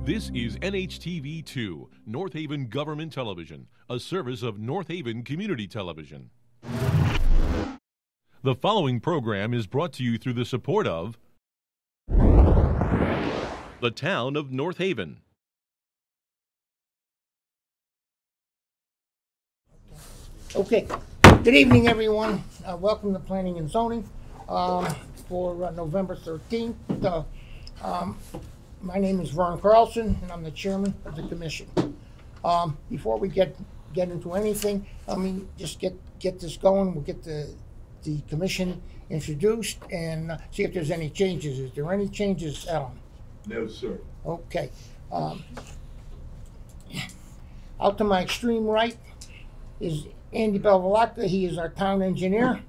This is NHTV2, North Haven Government Television, a service of North Haven Community Television. The following program is brought to you through the support of the Town of North Haven. Okay, good evening, everyone. Welcome to Planning and Zoning for November 13th. My name is Vern Carlson, and I'm the chairman of the commission. Before we get into anything, let me just get this going. We'll get the commission introduced and see if there's any changes. Is there any changes, Alan? No, sir. Okay. Out to my extreme right is Andy Belvalacca. He is our town engineer.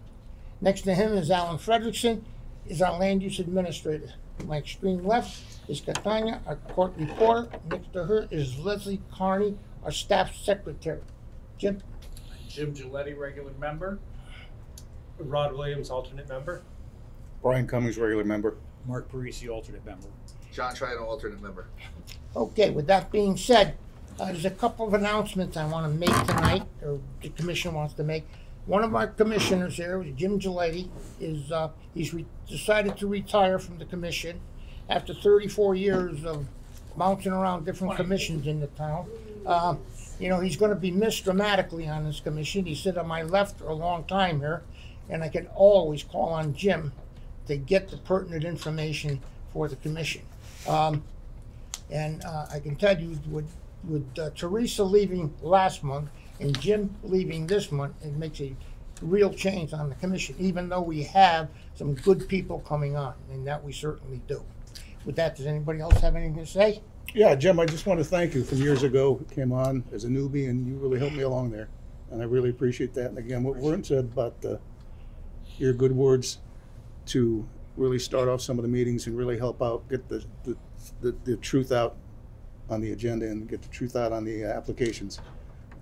Next to him is Alan Fredrickson, is our land use administrator. My extreme left is Catania, our court reporter. Next to her is Leslie Carney, our staff secretary. Jim? Jim Giletti, regular member. Rod Williams, alternate member. Brian Cummings, regular member. Mark Parisi, alternate member. John Triano, alternate member. Okay, with that being said, there's a couple of announcements I want to make tonight, or the commission wants to make. One of our commissioners here, Jim Giletti, is he's decided to retire from the commission after 34 years of bouncing around different commissions in the town. You know, he's going to be missed dramatically on this commission. He sat on my left for a long time here, and I can always call on Jim to get the pertinent information for the commission. And I can tell you, with Teresa leaving last month and Jim leaving this month, it makes a real change on the commission, even though we have some good people coming on, and that we certainly do. With that, does anybody else have anything to say? Yeah, Jim, I just want to thank you. From years ago, you came on as a newbie, and you really helped me along there, and I really appreciate that. And again, what Vern said about your good words to really start off some of the meetings and really help out, get the truth out on the agenda and get the truth out on the applications.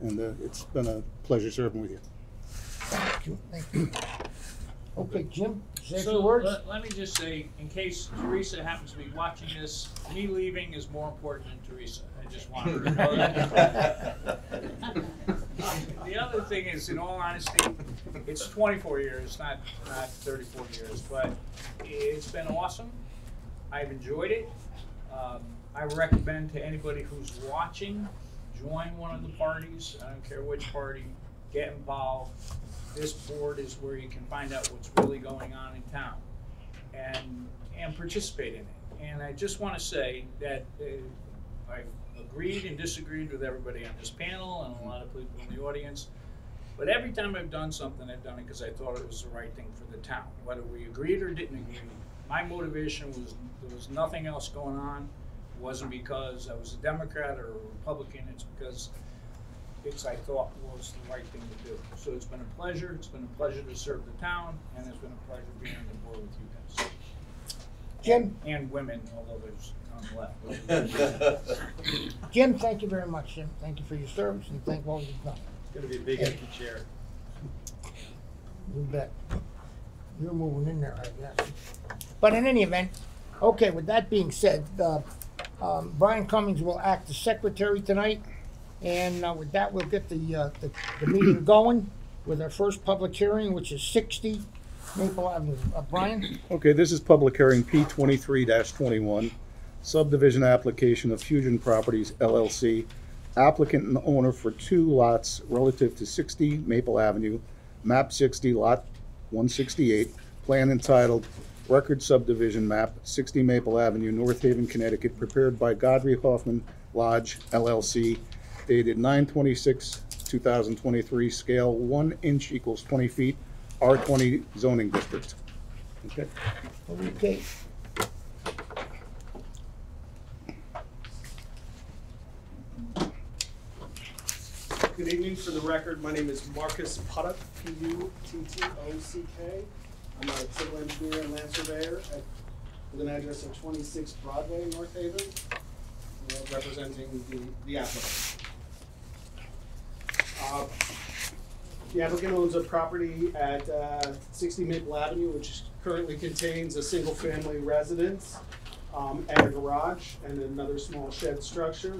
And it's been a pleasure serving with you. Thank you. Thank you. Okay, Jim, say a few So words. let me just say, in case Teresa happens to be watching this, me leaving is more important than Teresa. I just want her to know that. The other thing is, in all honesty, it's 24 years, not 34 years, but it's been awesome. I've enjoyed it. I recommend to anybody who's watching, join one of the parties. I don't care which party, get involved. This board is where you can find out what's really going on in town and participate in it. And I just want to say that I've agreed and disagreed with everybody on this panel and a lot of people in the audience. But every time I've done something, I've done it because I thought it was the right thing for the town. Whether we agreed or didn't agree, my motivation was there was nothing else going on. It wasn't because I was a Democrat or a Republican. It's because I thought was the right thing to do. So it's been a pleasure. It's been a pleasure to serve the town, and it's been a pleasure being on the board with you guys. Jim? And women, although there's none left. Jim, thank you very much, Jim. Thank you for your service and thank all you've done. It's going to be a big empty chair. You bet. You're moving in there, I guess. But in any event, okay, with that being said, Brian Cummings will act as secretary tonight. And with that, we'll get the meeting going with our first public hearing, which is 60 Maple Avenue. Brian? Okay, this is public hearing P23-21, subdivision application of Fusion Properties LLC, applicant and owner for 2 lots relative to 60 Maple Avenue, map 60, lot 168, plan entitled Record Subdivision Map, 60 Maple Avenue, North Haven, Connecticut, prepared by Godfrey Hoffman Lodge LLC, dated 9/26/2023, scale 1 inch equals 20 feet, R20 zoning district. Okay. Okay. Good evening. For the record, my name is Marcus Puttock, P-U-T-T-O-C-K. I'm a civil engineer and land surveyor with an address of 26 Broadway, North Haven, representing the applicant. The applicant owns a property at 60 Maple Avenue, which currently contains a single-family residence. and a garage and another small shed structure.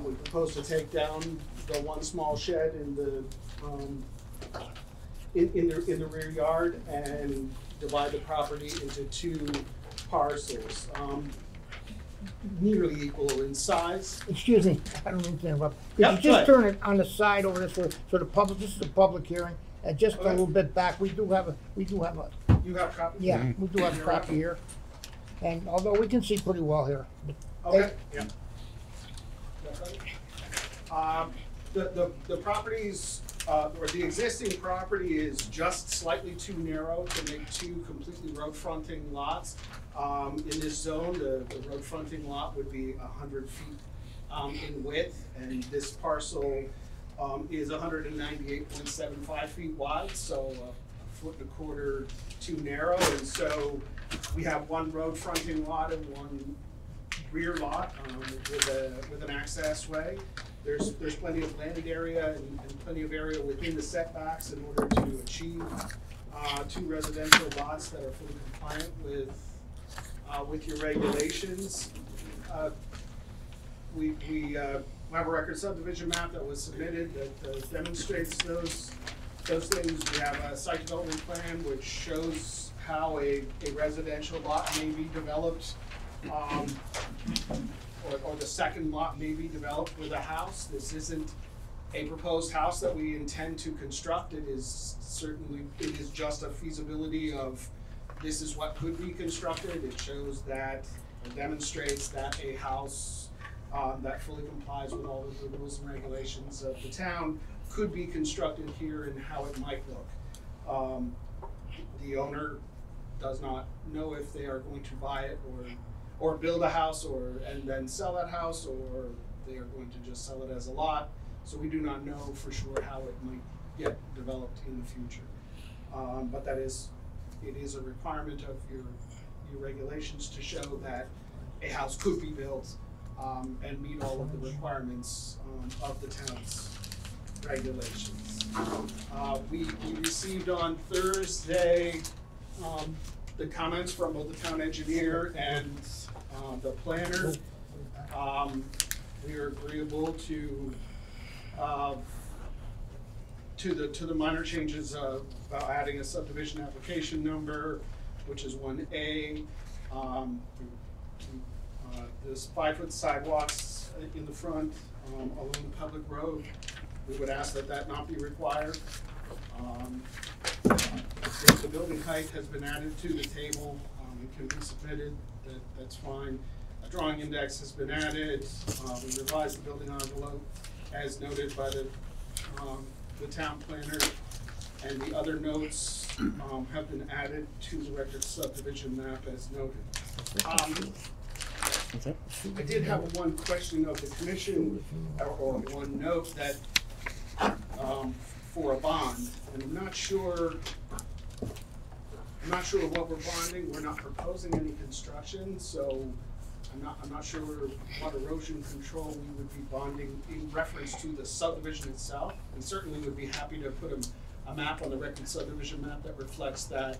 We propose to take down the one small shed in the rear yard and divide the property into two parcels, nearly equal in size. Excuse me, I don't mean to interrupt. Yeah, Could you go just ahead. turn it on the side over this way, so the public, this is a public hearing, and just a Okay. little bit back, we do have a, You have copies? yeah, we do have a copy here. And although we can see pretty well here, but Okay, yeah. The properties, or the existing property is just slightly too narrow to make two completely road fronting lots. In this zone, the road fronting lot would be 100 feet in width, and this parcel is 198.75 feet wide, so a foot and a quarter too narrow. And so we have one road fronting lot and one rear lot with an access way. There's plenty of land area and plenty of area within the setbacks in order to achieve two residential lots that are fully compliant with your regulations. We have a record subdivision map that was submitted that demonstrates those things. We have a site development plan which shows how a residential lot may be developed, or the second lot may be developed with a house. This isn't a proposed house that we intend to construct. It is just a feasibility of this is what could be constructed. It shows that, or demonstrates that a house that fully complies with all of the rules and regulations of the town could be constructed here and how it might look. The owner does not know if they are going to buy it or build a house and then sell that house, or they are going to just sell it as a lot. So we do not know for sure how it might get developed in the future. But it is a requirement of your regulations to show that a house could be built and meet all of the requirements of the town's regulations. We received on Thursday the comments from both the town engineer and the planner. We are agreeable to the minor changes of adding a subdivision application number, which is 1A. There's 5-foot sidewalks in the front along the public road. We would ask that not be required. If the building height has been added to the table, it can be submitted, that's fine. A drawing index has been added. We revised the building envelope as noted by the town planner, and the other notes have been added to the record subdivision map as noted. I did have one question of the commission, or one note that for a bond, and I'm not sure what we're bonding. We're not proposing any construction, so I'm not sure what erosion control we would be bonding in reference to the subdivision itself. And certainly would be happy to put a map on the record subdivision map that reflects that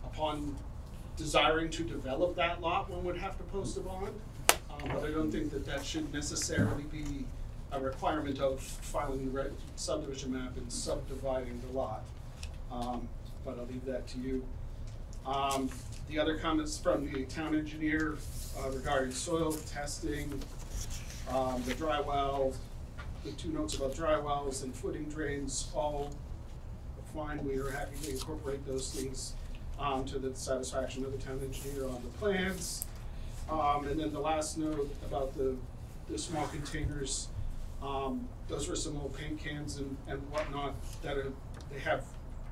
upon desiring to develop that lot, one would have to post a bond. But I don't think that should necessarily be a requirement of filing the subdivision map and subdividing the lot. But I'll leave that to you. The other comments from the town engineer regarding soil testing, the dry well, the 2 notes about dry wells and footing drains, all fine. We are happy to incorporate those things to the satisfaction of the town engineer on the plans. And then the last note about the small containers, those were some old paint cans and whatnot that they have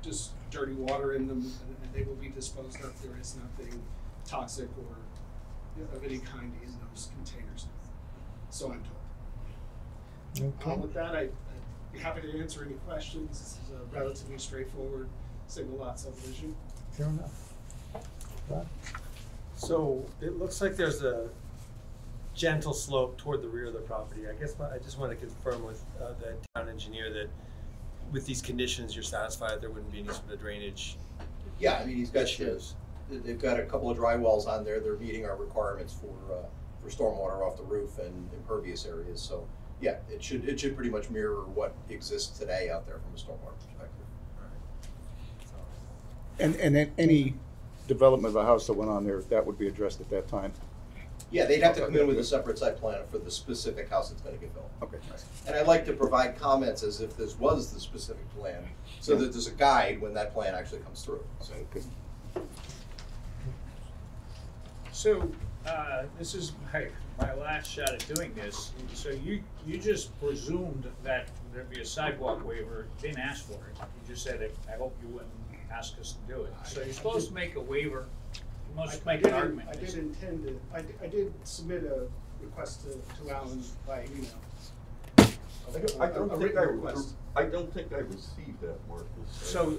just dirty water in them, and they will be disposed of. There is nothing toxic or of any kind in those containers, so I'm told. okay. With that, I'd be happy to answer any questions. This is a relatively straightforward single lot subdivision. Fair enough. Rod? So it looks like there's a gentle slope toward the rear of the property. I guess I just want to confirm with the town engineer that with these conditions, you're satisfied there wouldn't be any sort of drainage Yeah, I mean, he's got issues. they've got a couple of dry wells on there. They're meeting our requirements for stormwater off the roof and impervious areas. So yeah, it should pretty much mirror what exists today out there from a stormwater perspective. And then any development of a house that went on there, that would be addressed at that time? Yeah, they'd have to come in with a separate site plan for the specific house that's gonna get built. Okay. And I'd like to provide comments as if this was the specific plan, so that there's a guide when that plan actually comes through. So, So, this is my last shot at doing this. So you just presumed that there'd be a sidewalk waiver, didn't ask for it. You just said, I hope you wouldn't ask us to do it. So you're supposed to make a waiver, you must make an argument. I did intend to, I did submit a request to Alan by email. I don't A think written request. I don't think I received that, Marcus. So-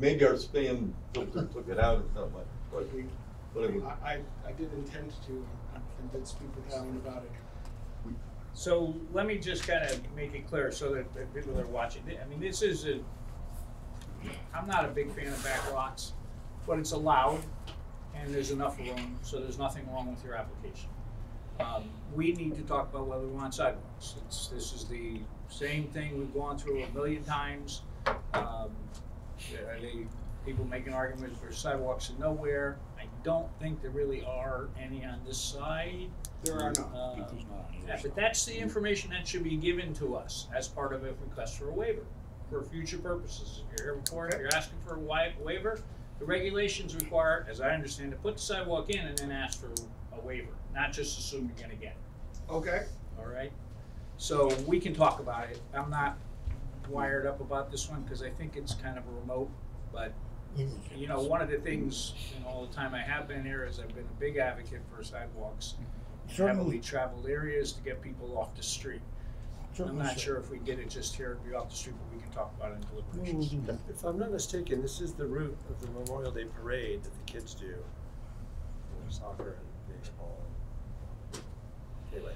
Maybe our spam filter took it out or something, but it was. I did intend to, and did speak with Alan about it. So let me just kind of make it clear so that the people that are watching, I mean, this is I'm not a big fan of back lots, but it's allowed and there's enough room, so there's nothing wrong with your application. We need to talk about whether we want sidewalks. This is the same thing we've gone through a million times. Are they people making arguments for sidewalks in nowhere? I don't think there really are any on this side. There are none. Yeah, but that's the information that should be given to us as part of a request for a waiver for future purposes. If you're here before, if you're asking for a waiver, the regulations require, as I understand it, put the sidewalk in and then ask for a waiver, not just assume you're gonna get it. Okay. All right? So we can talk about it. I'm not wired up about this one because I think it's kind of a remote, but you know, one of the things in all the time I have been here is I've been a big advocate for sidewalks, heavily traveled areas to get people off the street. I'm not sure if we get it just here, be off the street, but we can talk about it in deliberations. If I'm not mistaken, this is the route of the Memorial Day Parade that the kids do for soccer and baseball. Anyway,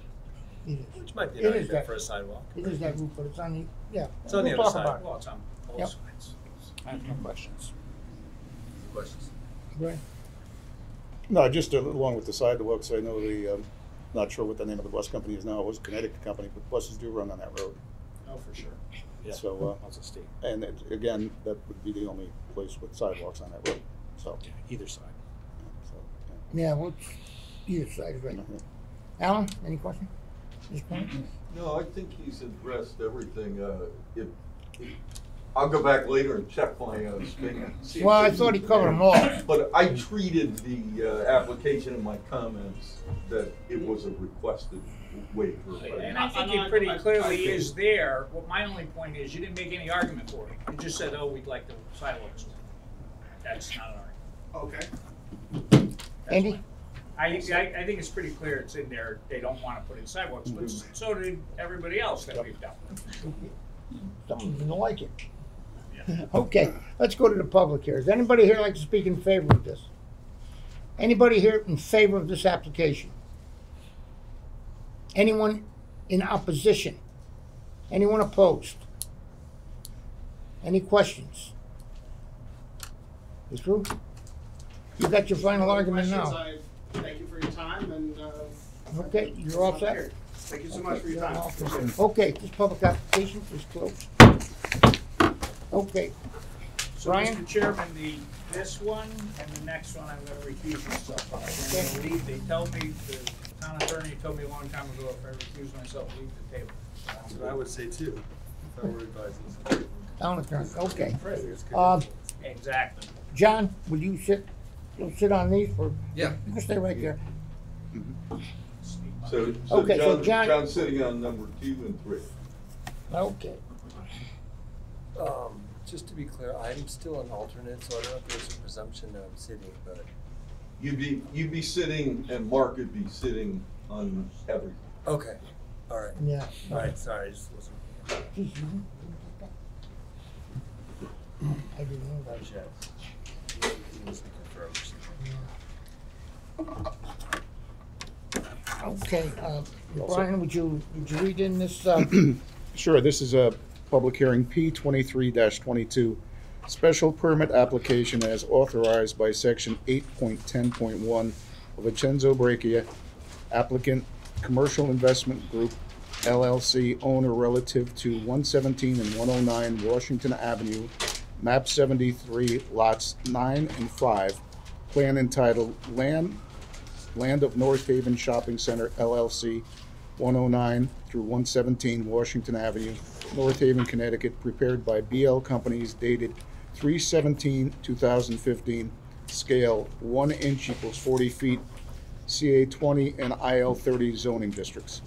which might be an argument for a sidewalk. It is that route, but it's on the, yeah. It's on the we'll other talk side. about it. Well, it's on both Yep. sides. I have no questions. questions? Right. No, just along with the sidewalks, I know not sure what the name of the bus company is now. It was a Connecticut company, but buses do run on that road. Oh, for sure. Yeah, So, that's a state. and again, that would be the only place with sidewalks on that road. So, Yeah, either side. so Yeah, well, either side is right. Alan, any question? At this point? No, I think he's addressed everything. I'll go back later and check my spam. see if Well, I there's thought he anything covered there. them all. But I treated the application in my comments that it was a requested waiver. And I think it pretty clearly is there. Well, my only point is, you didn't make any argument for it. You just said, oh, we'd like the sidewalks. That's not an argument. Okay. That's Andy? fine. I think it's pretty clear it's in there. They don't want to put in sidewalks, but so did everybody else that we've dealt with. Someone didn't like it. Okay, let's go to the public here. Does anybody here like to speak in favor of this? Anybody here in favor of this application? Anyone in opposition? Anyone opposed? Any questions? Ms. Drew? You got your final argument now. Thank you for your time and. Okay, you're all set? Thank you so much for your time. Okay, this public application is closed. Okay, So, Brian? Mr. Chairman, this one and the next one, I'm gonna recuse myself. I'm gonna leave. They told me, the town attorney told me a long time ago, if I recuse myself, leave the table. That's what I would say too, if I were advising. town attorney, okay. It's good. Exactly. John, will you sit, you'll sit on these for? Yeah. You can stay right there. So Okay, so John- John's sitting on number 2 and 3. Okay. Just to be clear, I'm still an alternate, so I don't know if there's a presumption that I'm sitting, but. You'd be sitting, and Mark would be sitting on everything. Okay, all right. Yeah. All right, sorry, I just wasn't. I didn't know that. Okay, Brian, would you read in this, Sure, this is a public hearing P 23-22, Special permit application as authorized by section 8.10.1 of Vincenzo Braccia, applicant Commercial Investment Group LLC, owner, relative to 117 and 109 Washington Avenue, map 73, lots 9 and 5, plan entitled Land of North Haven Shopping Center LLC, 109 through 117 Washington Avenue, North Haven, Connecticut, prepared by BL Companies, dated 3/17/2015, scale 1 inch equals 40 feet, CA 20 and IL 30 zoning districts.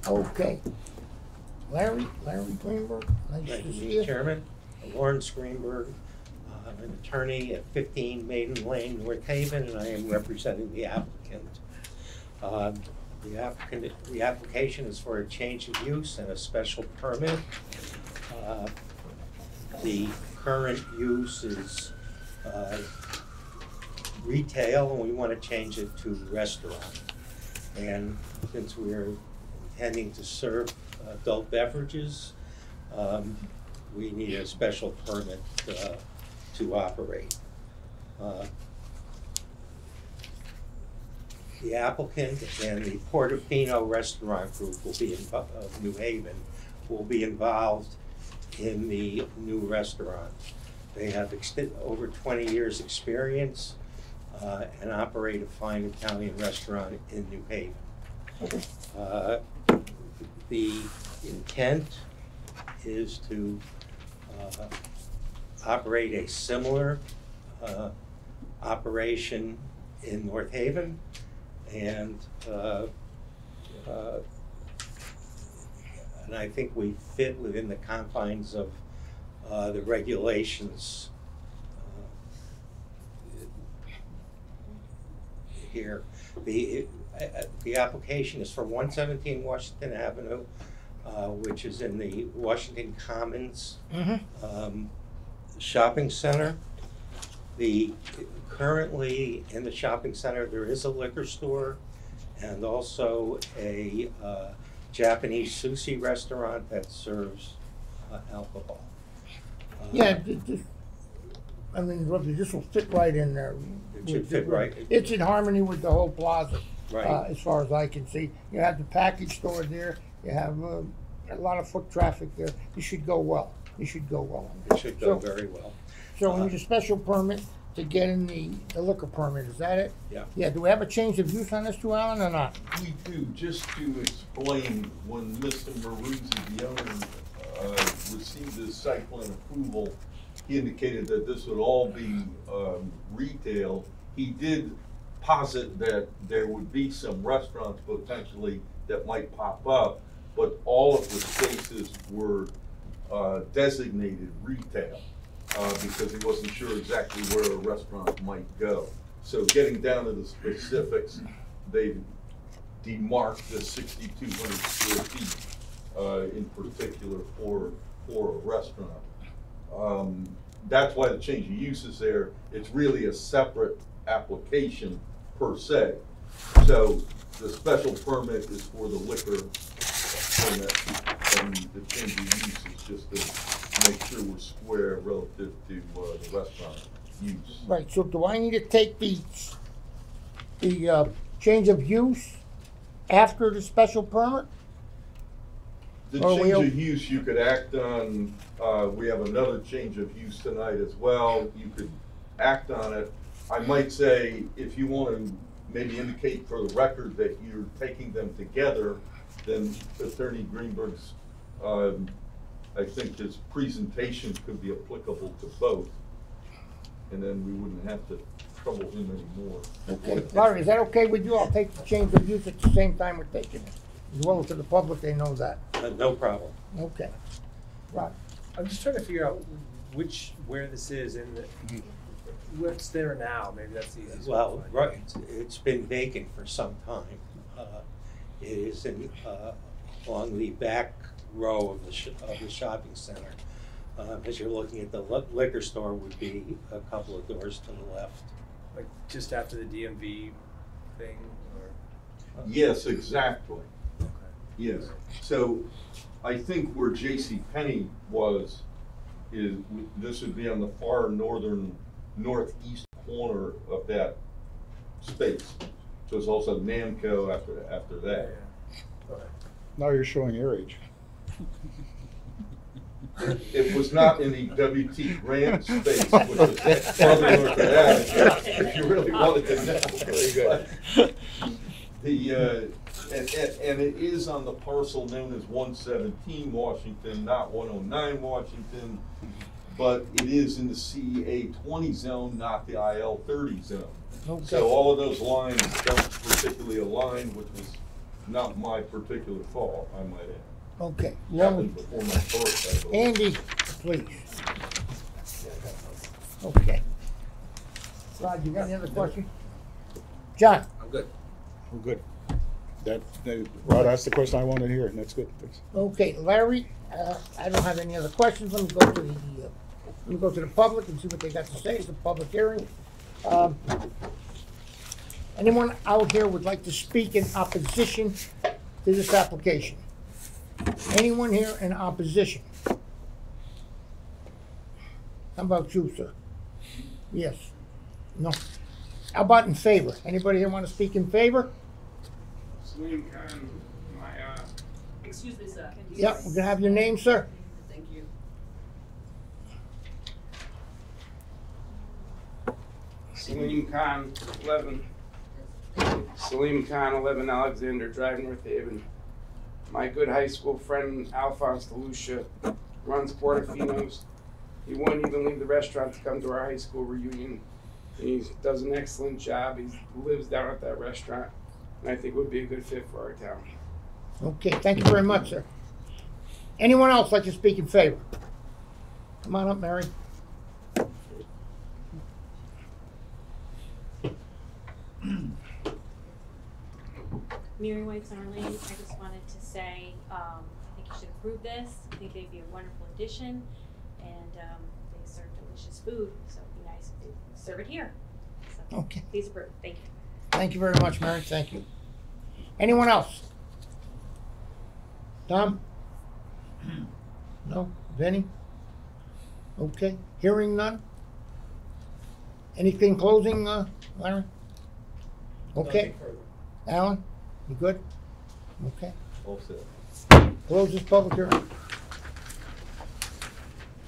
Okay. Larry Greenberg, nice Thank to you, see Mr. you. Chairman. Lawrence Greenberg, I'm an attorney at 15 Maiden Lane, North Haven, and I am representing the applicant. The application is for a change of use and a special permit. The current use is retail, and we want to change it to restaurant. And since we're intending to serve adult beverages, we need a special permit to operate. The applicant and the Portofino Restaurant Group will be of New Haven will be involved in the new restaurant. They have over 20 years experience and operate a fine Italian restaurant in New Haven. The intent is to operate a similar operation in North Haven, and I think we fit within the confines of the regulations here. The application is for 117 Washington Avenue, which is in the Washington Commons shopping center. Currently in the shopping center, there is a liquor store and also a Japanese sushi restaurant that serves alcohol. Yeah, I mean, this will fit right in there. It should fit right. It's in harmony with the whole plaza, Right. as far as I can see. You have the package store there. You have a lot of foot traffic there. You should go well. You should go well. It should go very well. So we need a special permit to get in the liquor permit. Is that it? Yeah. Yeah. Do we have a change of use on this too, Alan, or not? We do, just to explain, when Mr. Maruzzi, the owner, received his site plan approval, he indicated that this would all be retail. He did posit that there would be some restaurants potentially that might pop up, but all of the spaces were designated retail because he wasn't sure exactly where a restaurant might go. So getting down to the specifics, they demarked the 6,200 square feet in particular for a restaurant. That's why the change of use is there. It's really a separate application per se. So the special permit is for the liquor permit, and the change of use is just to make sure we're square relative to the restaurant use. Right. So do I need to take the change of use after the special permit? The Or change we'll- of use you could act on, we have another change of use tonight as well. You could act on it. I might say, if you want to maybe indicate for the record that you're taking them together, then Attorney Greenberg's, I think his presentation could be applicable to both. And then we wouldn't have to trouble him anymore. Okay. Larry, is that okay with you? I'll take the change of use at the same time we're taking it. As well as to the public, they know that. No problem. Okay. Right. I'm just trying to figure out where this is in the, what's there now, maybe that's the easiest. Well, one to right, find. it's been vacant for some time. It is along the back row of the shopping center. As you're looking at the liquor store, would be a couple of doors to the left. Like just after the DMV thing, or? Yes, exactly. Okay. Yes. So I think where J.C. Penney was this would be on the far northeast corner of that space. So it's also Namco after that. Now you're showing your age. It was not in the W.T. Grant space, which is farther north of that, if you really wanted to know. Very good. And it is on the parcel known as 117 Washington, not 109 Washington, but it is in the CA 20 zone, not the IL 30 zone. Okay. So all of those lines don't particularly align, which was not my particular fault, I might add. Okay. Happened before my birth, I believe. Andy, please. Okay. Rod, you got any other questions? John? I'm good. We're good. Rod asked the question I wanted to hear, and that's good. Thanks. Okay, Larry, I don't have any other questions. Let me go to the public and see what they got to say. It's a public hearing. Anyone out here would like to speak in opposition to this application? Anyone here in opposition? How about you, sir? Yes? No? How about in favor? Anybody here want to speak in favor? Salim Khan, excuse me, sir. Yep, we're gonna have your name, sir. Thank you. Salim Khan, 11 Alexander Drive, North Haven. My good high school friend Alphonse DeLucia runs Portofino's. He wouldn't even leave the restaurant to come to our high school reunion. He does an excellent job. He lives down at that restaurant, and I think would be a good fit for our town. Okay, thank you very much, sir. Anyone else like to speak in favor? Come on up, Mary. Mary White Summerlin, I just wanted to say, I think you should approve this. I think they'd be a wonderful addition, and they serve delicious food, so it'd be nice if they serve it here. So, Okay. please approve. Thank you. Thank you very much, Mary. Thank you. Anyone else? Tom? No? Vinny? Okay. Hearing none? Anything closing, Larry? Okay. Alan? You good? Okay. All set. Close this public hearing.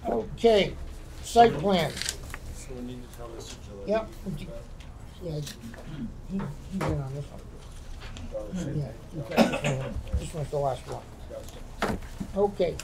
Okay. Site plan. So we need to tell Mr. Gillette. Yep. Yeah. He's in on this one. Yeah. This one's the last one. Okay.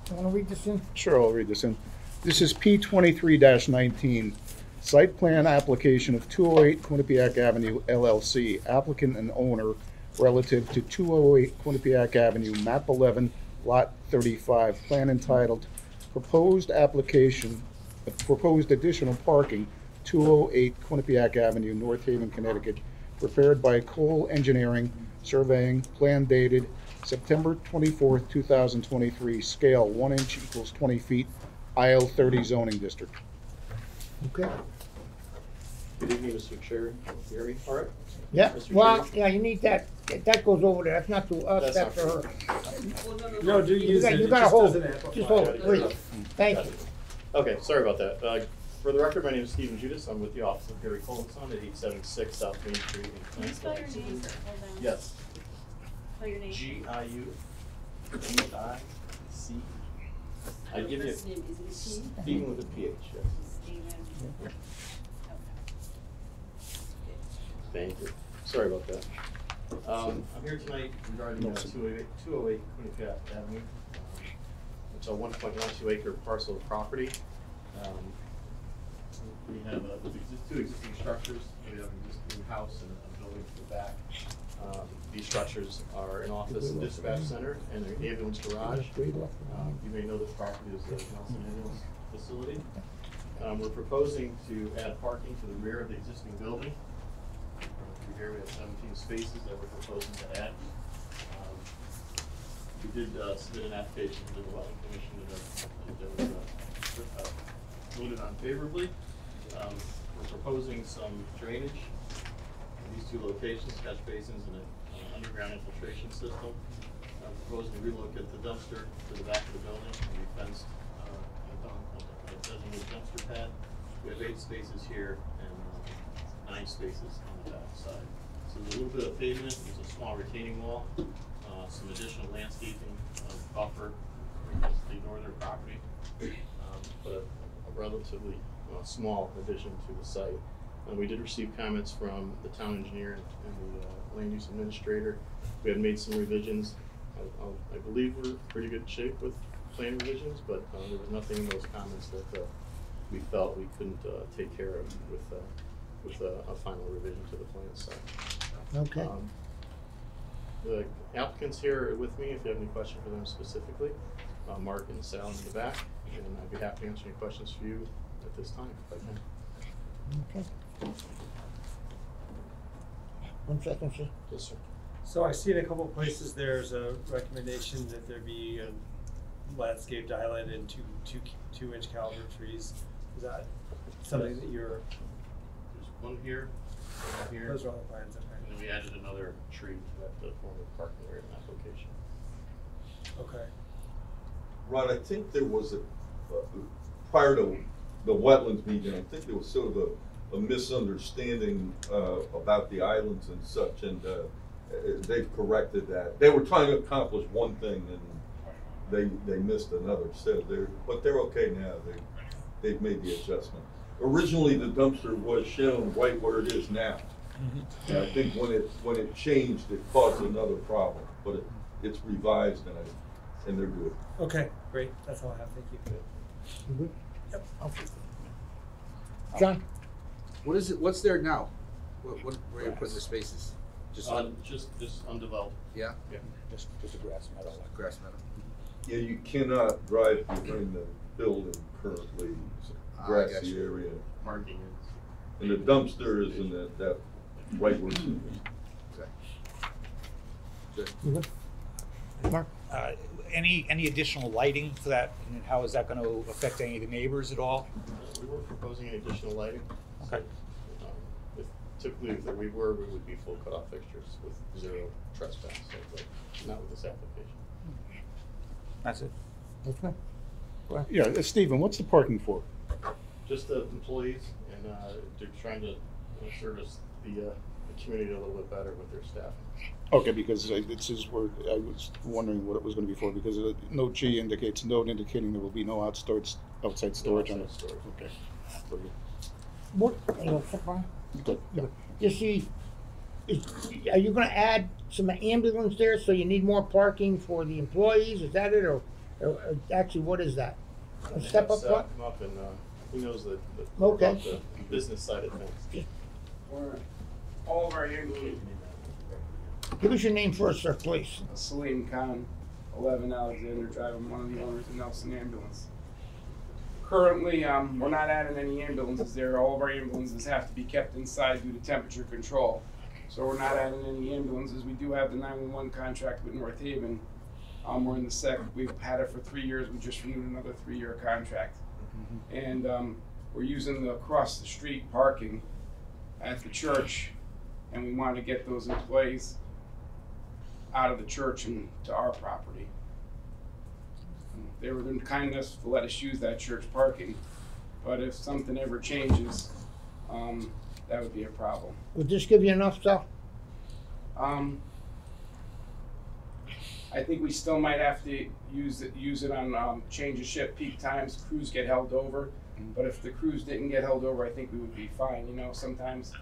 You want to read this in? Sure, I'll read this in. This is P 23-19, site plan application of 208 Quinnipiac Avenue LLC, applicant and owner relative to 208 Quinnipiac Avenue, map 11, lot 35, plan entitled Proposed Application of Proposed Additional Parking, 208 Quinnipiac Avenue, North Haven, Connecticut, prepared by Cole Engineering Surveying, plan dated September 24th, 2023, scale 1 inch equals 20 feet, IL 30 zoning district. Okay. Good evening, Mr. Chair. Hear me? All right. Yeah, Mr. well, Chairman? yeah, you need that. That goes over there. That's not to us, that's That's for her. No, do use it. You It gotta just hold doesn't it. amplify Just hold it. it, please. Thank you. Okay, sorry about that. For the record, my name is Stephen Judas. I'm with the office of Gary Collinson at 876 South Main Street in Can you spell your Connecticut. name? Hold on. Yes. Spell your name. Giudic. I give you First name, is it T? Stephen with a PH. Yes. Steven. Thank you. Sorry about that. I'm here tonight regarding 208 Quinnipiac Avenue. It's a 1.12 acre parcel of property. We have two existing structures. We have an existing house and a building to the back. These structures are an office and dispatch center and an ambulance garage. You may know this property is the Nelson Ambulance Facility. We're proposing to add parking to the rear of the existing building. Through here we have 17 spaces that we're proposing to add. We did submit an application to the Wetland Commission that was voted on favorably. We're proposing some drainage in these two locations, catch basins and an underground infiltration system. I'm proposing to relocate the dumpster to the back of the building and be fenced and has a new dumpster pad. We have 8 spaces here and 9 spaces on the back side. So there's a little bit of pavement, there's a small retaining wall, some additional landscaping buffer against the northern property, but a relatively small addition to the site. We did receive comments from the town engineer and the land use administrator. We had made some revisions. I believe we're in pretty good shape with plan revisions, but there was nothing in those comments that we felt we couldn't take care of with a final revision to the plan site. Okay. The applicants here are with me if you have any questions for them specifically. Mark and Sal in the back, and I'd be happy to answer any questions for you at this time if I can. Okay. 1 second, sir. Yes, sir. So I see in a couple of places there's a recommendation that there be a landscaped island and two-inch caliber trees. Is that something that you're? There's one here, one here. Those are all the plans, okay. And then we added another tree to that form of parking area in that location. Okay. Ron, I think there was prior to the wetlands meeting, I think there was sort of a misunderstanding about the islands and such, and they've corrected that. They were trying to accomplish one thing and they missed another. So they're okay now. They've made the adjustment. Originally, the dumpster was shown right where it is now. Mm-hmm. And I think when it changed, it caused another problem. But it's revised and they're good. Okay, great. That's all I have. Thank you. You good? Yep. Okay. John? What is it? What's there now? Where are you putting the spaces? Just undeveloped. Yeah. Yeah. Just a grass meadow. Grass meadow. Yeah, you cannot drive behind the building currently. It's a grassy area. Marking is. And the dumpster is in that right where it is. Okay. Good. You good? Mark? Any additional lighting for that, and how is that going to affect any of the neighbors at all? We weren't proposing any additional lighting. Okay. Typically, if we would be full cutoff fixtures with 0 trespass, but not with this application. That's it. Okay. Well, Yeah, Stephen, what's the parking for? Just the employees, and they're trying to service the community a little bit better with their staff. Okay, because this is where I was wondering what it was going to be for, because note G indicates note indicating there will be no outside storage on it. Storage. Okay. What, you know, Brian? Good. Yeah. You see, are you gonna add some ambulance there, so you need more parking for the employees, is that it, or actually, what is that? A step up front? Come up and he knows the Okay. the business side of things. Or all of our ambulance. Give us your name first, sir, please. Salim Khan, 11 Alexander Drive. I'm one of the owners of Nelson Ambulance. Currently, we're not adding any ambulances there. All of our ambulances have to be kept inside due to temperature control. So we're not adding any ambulances. We do have the 911 contract with North Haven. We're in the we've had it for 3 years. We just renewed another 3-year contract. And we're using the across the street parking at the church, and we want to get those employees out of the church and to our property. They were kind enough to let us use that church parking, but if something ever changes, that would be a problem. Would this give you enough stuff? I think we still might have to use it on change of shift, peak times. Crews get held over, but if the crews didn't get held over, I think we would be fine. You know, sometimes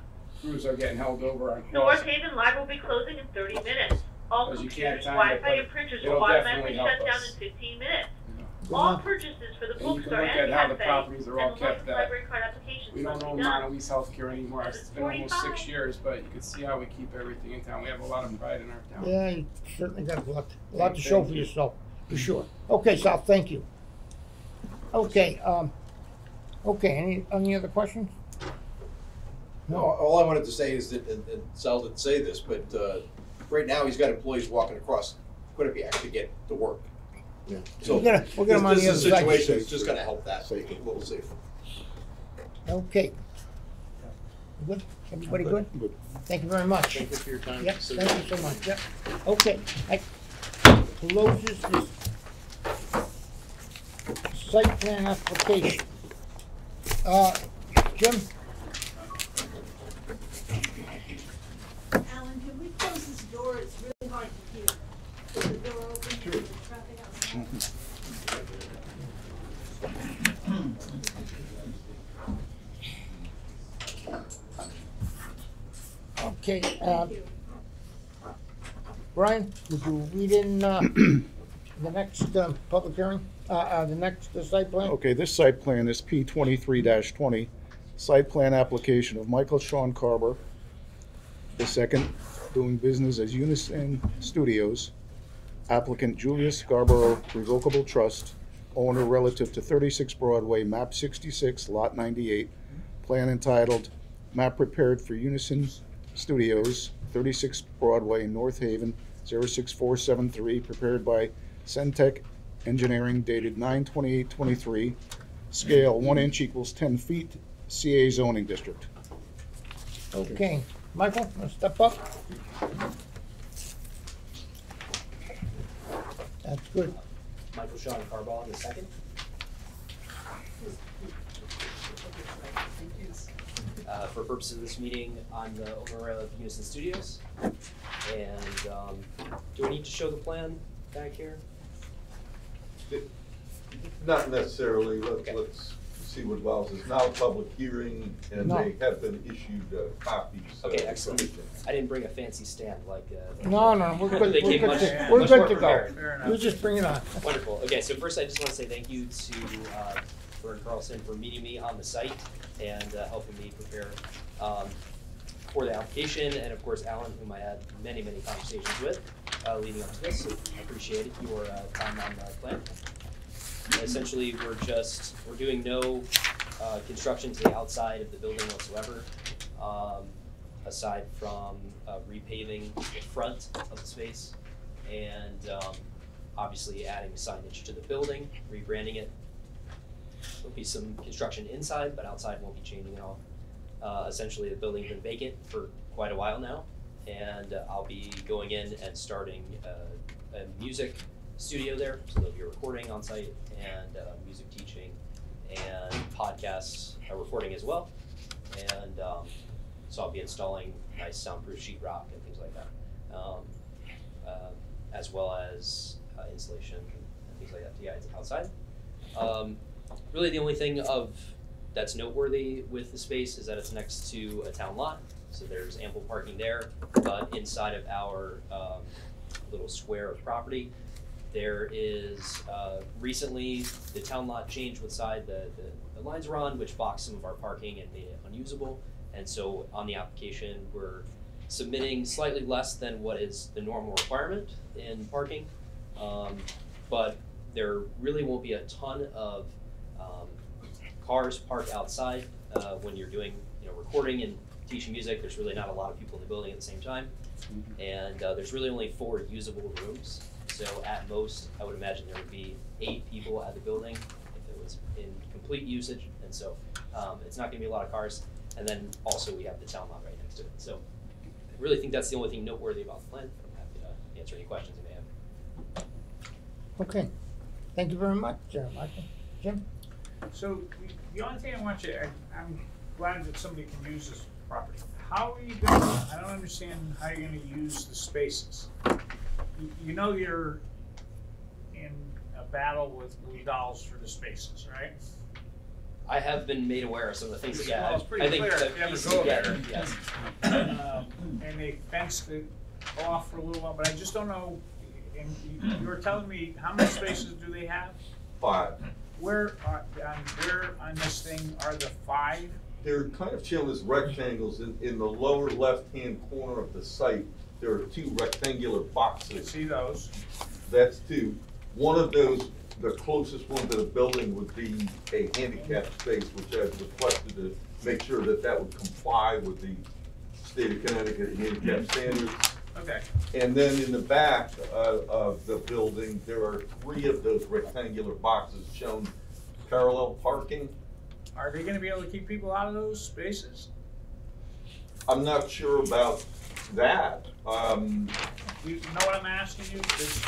crews are getting held over on calls. North Haven Live will be closing in 30 minutes. All computers, Wi-Fi, and printers will automatically shut down in 15 minutes. All purchases for the bookstore and how the cafe properties are all and kept that library card applications we don't must own be done. Mondelez Healthcare anymore. It's been almost 6 years, but you can see how we keep everything in town. We have a lot of pride in our town. Yeah, you certainly got a lot to show for yourself, for sure. Okay, Sal, thank you. Okay, any other questions? No, all I wanted to say is that, and Sal didn't say this, but right now he's got employees walking across Quinnipiac to get to work. Yeah. So we'll get them on the other this side. situation is just going to help that make it a little safer. Okay. Good? Everybody good? Good. Thank you very much. Thank you for your time. Yep, thank you so much. Yep. Okay. That closes this site plan application. Jim? Alan, can we close this door? It's really hard to hear. Is the door open? Sure. There's traffic outside. Okay, Brian, would you read in the next public hearing, the next site plan? Okay, this site plan is P 23-20, site plan application of Michael Sean Carver II, doing business as Unison Studios, applicant Julius Scarborough Revocable Trust, owner relative to 36 Broadway, map 66, lot 98, plan entitled Map Prepared for Unison Studios, 36 Broadway, North Haven, 06473, prepared by Centec Engineering, dated 9/28/23, scale 1 inch equals 10 feet, CA zoning district. Okay, Michael, wanna step up? That's good. Michael Sean Carball II. For purposes of this meeting, I'm the owner of Unison Studios. And do I need to show the plan back here? Not necessarily. Let's see what allows. It's now a public hearing, and they have been issued copies. Okay, excellent. I didn't bring a fancy stand like. No, we're good. They We're came good. much, We're much good more to prepared. go. You just bring it on. Wonderful. Okay, so first I just want to say thank you to Vern Carlson for meeting me on the site and helping me prepare for the application, and of course Alan, whom I had many conversations with leading up to this. So I appreciate your time on the plan. Essentially, we're doing no construction to the outside of the building whatsoever, aside from repaving the front of the space and obviously adding signage to the building, rebranding it. There'll be some construction inside, but outside won't be changing at all. Essentially, the building's been vacant for quite a while now, and I'll be going in and starting a music studio there, so there'll be a recording on site and music teaching and podcasts recording as well. And so I'll be installing nice soundproof sheetrock and things like that, as well as insulation and things like that to the outside. Really, the only thing that's noteworthy with the space is that it's next to a town lot, so there's ample parking there. But inside of our little square of property, there is recently the town lot changed what side the lines were on, which boxed some of our parking and made it unusable. And so on the application, we're submitting slightly less than what is the normal requirement in parking, but there really won't be a ton of cars parked outside when you're doing recording and teaching music. There's really not a lot of people in the building at the same time, and there's really only 4 usable rooms. So at most, I would imagine there would be 8 people at the building if it was in complete usage, and so it's not going to be a lot of cars. And then also we have the town lot right next to it. So I really think that's the only thing noteworthy about the plan. I'm happy to answer any questions you may have. Okay, thank you very much, Michael. Jim? So the only thing I want you, I'm glad that somebody can use this property. How are you gonna, I don't understand how you're gonna use the spaces. You know you're in a battle with Blue Dolls for the spaces, right? I have been made aware of some of the things that, Well, it's pretty I think clear the if you ever piece go together, there. yes. And they fenced it off for a little while, but I just don't know, and you were telling me, how many spaces do they have? 5. Where on this thing are the 5? They're kind of shown as rectangles. In the lower left-hand corner of the site, there are 2 rectangular boxes. I see those. That's 2. One of those, the closest one to the building, would be a handicap space, which I've requested to make sure that that would comply with the state of Connecticut handicap standards. Okay. And then in the back of the building, there are 3 of those rectangular boxes shown parallel parking. Are they gonna be able to keep people out of those spaces? I'm not sure about that. You know what I'm asking you?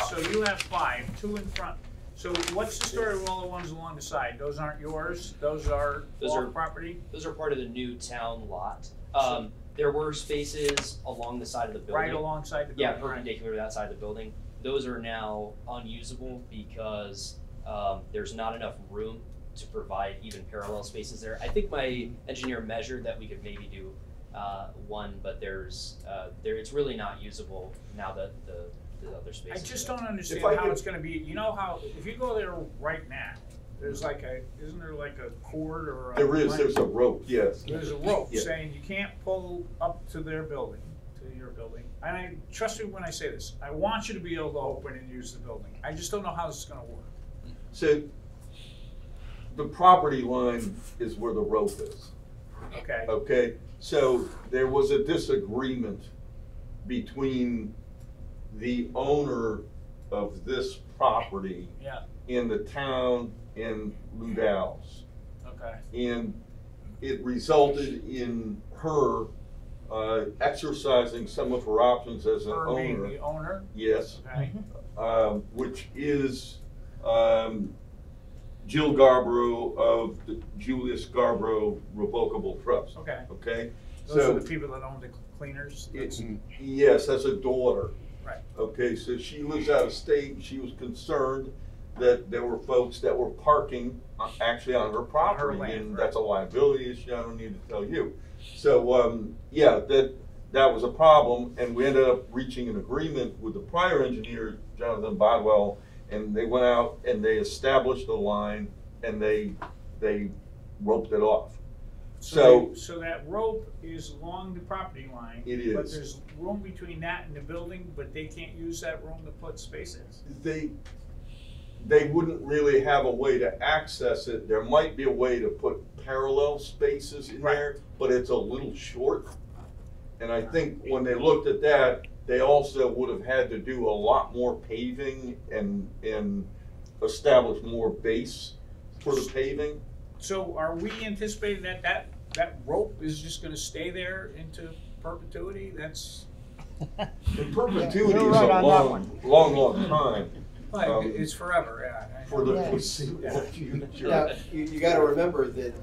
So you have 5, 2 in front. So what's the story with all the ones along the side? Those aren't yours? Those are property? Those are part of the new town lot. There were spaces along the side of the building. Right alongside the building? Yeah, perpendicular to that side of the building. Those are now unusable because there's not enough room to provide even parallel spaces there. I think my engineer measured that we could maybe do one, but it's really not usable now that the other spaces. I just don't understand how it's gonna be, you know how, if you go there right now, there's like isn't there like a cord or a? There's a rope, yes. There's a rope Yeah. saying you can't pull up to their building, to your building. And trust me when I say this, I want you to be able to open and use the building. I just don't know how this is gonna work. So the property line is where the rope is. Okay. Okay, so there was a disagreement between the owner of this property and the town and Ludow's. Okay. And it resulted in her exercising some of her options as an Her owner. being the owner? Yes. Okay. Which is Jill Garborough of the Julius Garborough Revocable Trust. Okay. Okay? Those are the people that own the cleaners? Yes, as a daughter. Right. Okay, so she lives out of state. She was concerned that there were folks that were parking actually on her property, land, and right. that's a liability issue. I don't need to tell you. So yeah, that was a problem, and we ended up reaching an agreement with the prior engineer, Jonathan Bodwell, and they went out and they established a line and they roped it off. So that rope is along the property line. It is. But there's room between that and the building, but they can't use that room to put spaces? they wouldn't really have a way to access it. There might be a way to put parallel spaces in there, but it's a little short. And I think when they looked at that, they also would have had to do a lot more paving and establish more base for the paving. So are we anticipating that rope is just gonna stay there into perpetuity? That's. In perpetuity is a long time. It's forever, yeah. For the foreseeable future. Now, you gotta remember that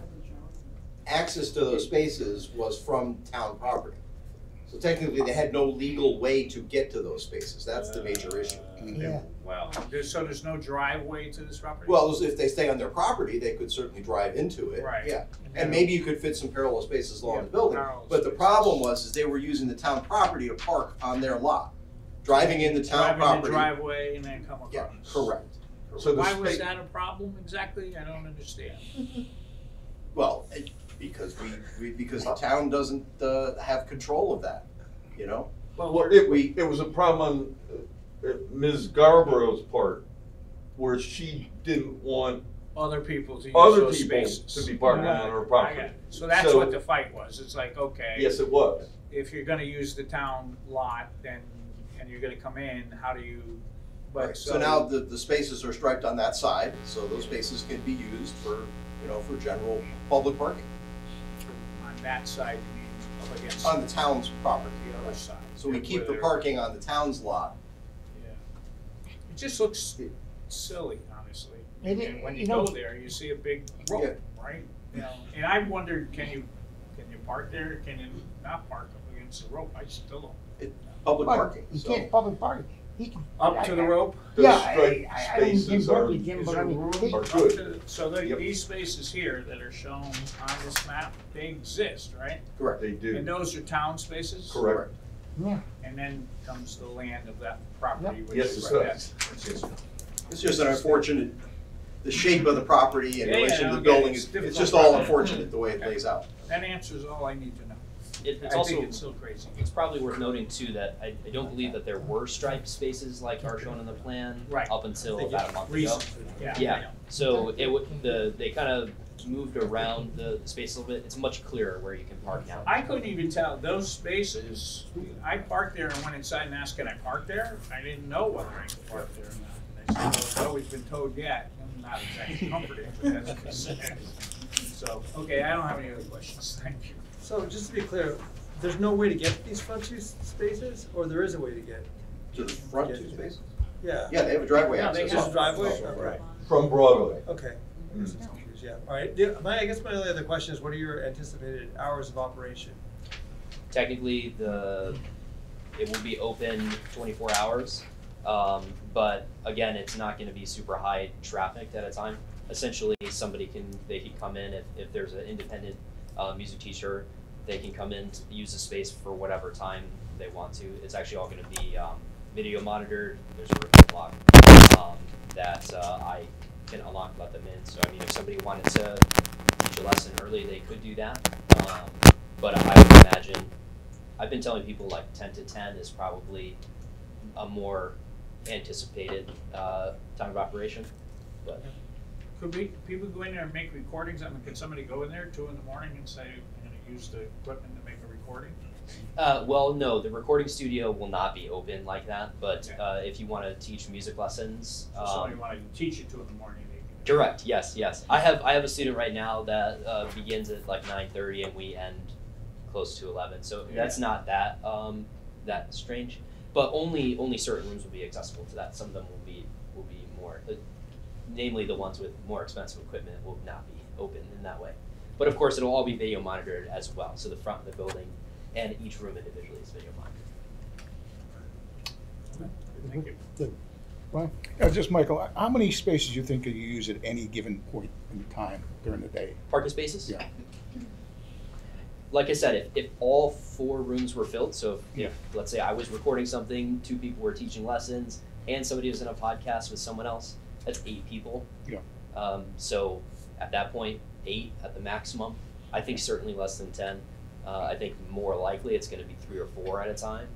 access to those spaces was from town property. So technically, they had no legal way to get to those spaces. That's the major issue. Well, there's no driveway to this property? Well, if they stay on their property, they could certainly drive into it. Right. Yeah. And maybe you could fit some parallel spaces along the building. But the problem was they were using the town property to park on their lot. Driving in the town property. The driveway and then come across. Yeah, correct. So why was that a problem exactly? I don't understand. Well, because because the town doesn't have control of that, you know? Well, it was a problem on Ms. Garborough's part, where she didn't want other people to use those spaces to be parking on her property. So that's what the fight was. It's like, okay. Yes, it was. If you're gonna use the town lot, then, and you're gonna come in, how do you, but Right. So now the spaces are striped on that side, so those spaces can be used for, for general public parking. On that side, you mean, up against. On the town's property. The other side. So we keep the parking on the town's lot. Yeah. It just looks silly, honestly. Maybe, And when you go there, you see a big rope, right? And I wondered, can you park there? Can you not park up against the rope? I still don't. Public parking. He can't public parking. He can. Up to the rope? Yeah, I don't give Berkeley, Jim, Is but I there mean, room he- up to- So these spaces here that are shown on this map, they exist, right? Correct, they do. And those are town spaces? Correct. Yeah. And then comes the land of that property, which Yes, is it right does. It's just an unfortunate, the shape of the property and Yeah, relation to yeah, the okay, building, it's it's difficult just all property. unfortunate the way it lays out. That answers all I need to know. It's I also, think it's so crazy. It's probably worth noting too that I don't believe that there were striped spaces like are shown in the plan up until about a month ago. Recently, yeah. Yeah, so they kind of moved around the space a little bit. It's much clearer where you can park now. I couldn't even tell, those spaces, I parked there and went inside and asked, can I park there? I didn't know whether I could park there or not. They said, well, I've always been told, yeah, I'm not exactly comforted, but that's what they said. So, okay, I don't have any other questions, thank you. So just to be clear, there's no way to get to these front two spaces, or there is a way to get? To the front two spaces? Yeah. Yeah, they have a driveway Yeah, access. they have a driveway? Also, Right. From Broadway. Okay. Mm. Yeah, all right. I guess my only other question is, what are your anticipated hours of operation? Technically, it will be open 24 hours, but again, it's not going to be super high traffic at a time. Essentially, they can come in if there's an independent music teacher, they can come in to use the space for whatever time they want to. It's actually all going to be video monitored. There's a remote lock that I can unlock and let them in. So I mean, if somebody wanted to teach a lesson early, they could do that. But I would imagine, I've been telling people like 10 to 10 is probably a more anticipated time of operation. But Could people go in there and make recordings? I mean, could somebody go in there 2 in the morning and say, I'm gonna use the equipment to make a recording? well, no, the recording studio will not be open like that. But if you want to teach music lessons, So somebody wanted to teach you 2 in the morning, they can. correct. Yes, yes. I have a student right now that begins at like 9:30 and we end close to 11. So that's not that that strange. But only certain rooms will be accessible to that. Some of them will be more, namely the ones with more expensive equipment will not be open in that way. But of course, it'll all be video monitored as well. So the front of the building and each room individually is video monitored. Thank you. Good. Right. Just Michael, how many spaces do you think you use at any given point in time during the day? Parking spaces? Yeah. Like I said, if all 4 rooms were filled, so if let's say I was recording something, 2 people were teaching lessons, and somebody was in a podcast with someone else, that's 8 people. Yeah. So at that point, 8 at the maximum. I think certainly less than 10. I think more likely it's going to be 3 or 4 at a time.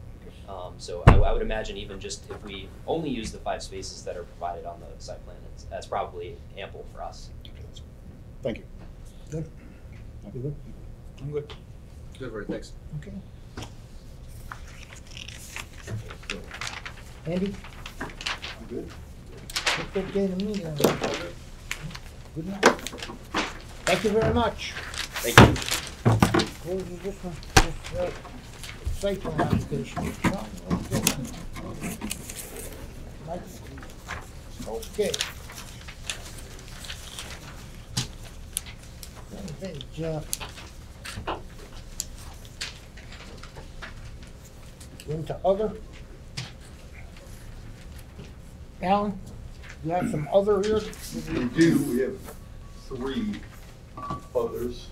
So I would imagine even just if we only use the 5 spaces that are provided on the site plan, that's probably ample for us. Thank you. Good. You good? I'm good. Good, Ray, thanks. Okay. Andy? I'm good. Good day to meet you. Good night. Thank you very much. Thank you. Closes this one, this site plan application. Okay. Page, into other. Alan, you have some other here? We do, we have 3 others.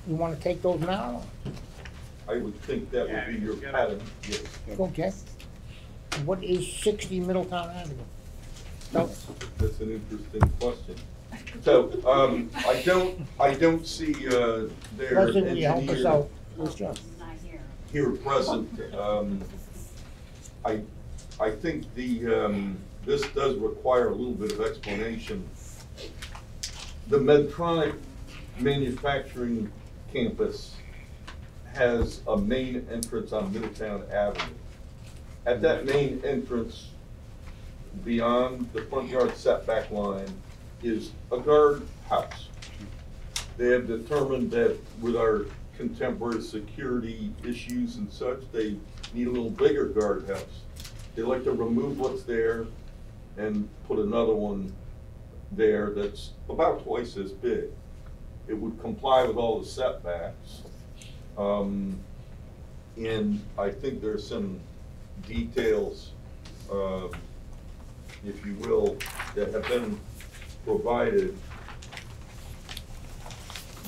You want to take those now? I would think that would be your pattern, yes. Okay. What is 60 Middletown Avenue? No. That's an interesting question. So, I don't see, their President, will you help us engineer out? Where's John? here present. I think this does require a little bit of explanation. The Medtronic manufacturing campus has a main entrance on Middletown Avenue. At that main entrance, beyond the front yard setback line, is a guard house. They have determined that with our contemporary security issues and such, they need a little bigger guard house. They like to remove what's there and put another one there that's about twice as big. It would comply with all the setbacks. And I think there's some details, if you will, that have been provided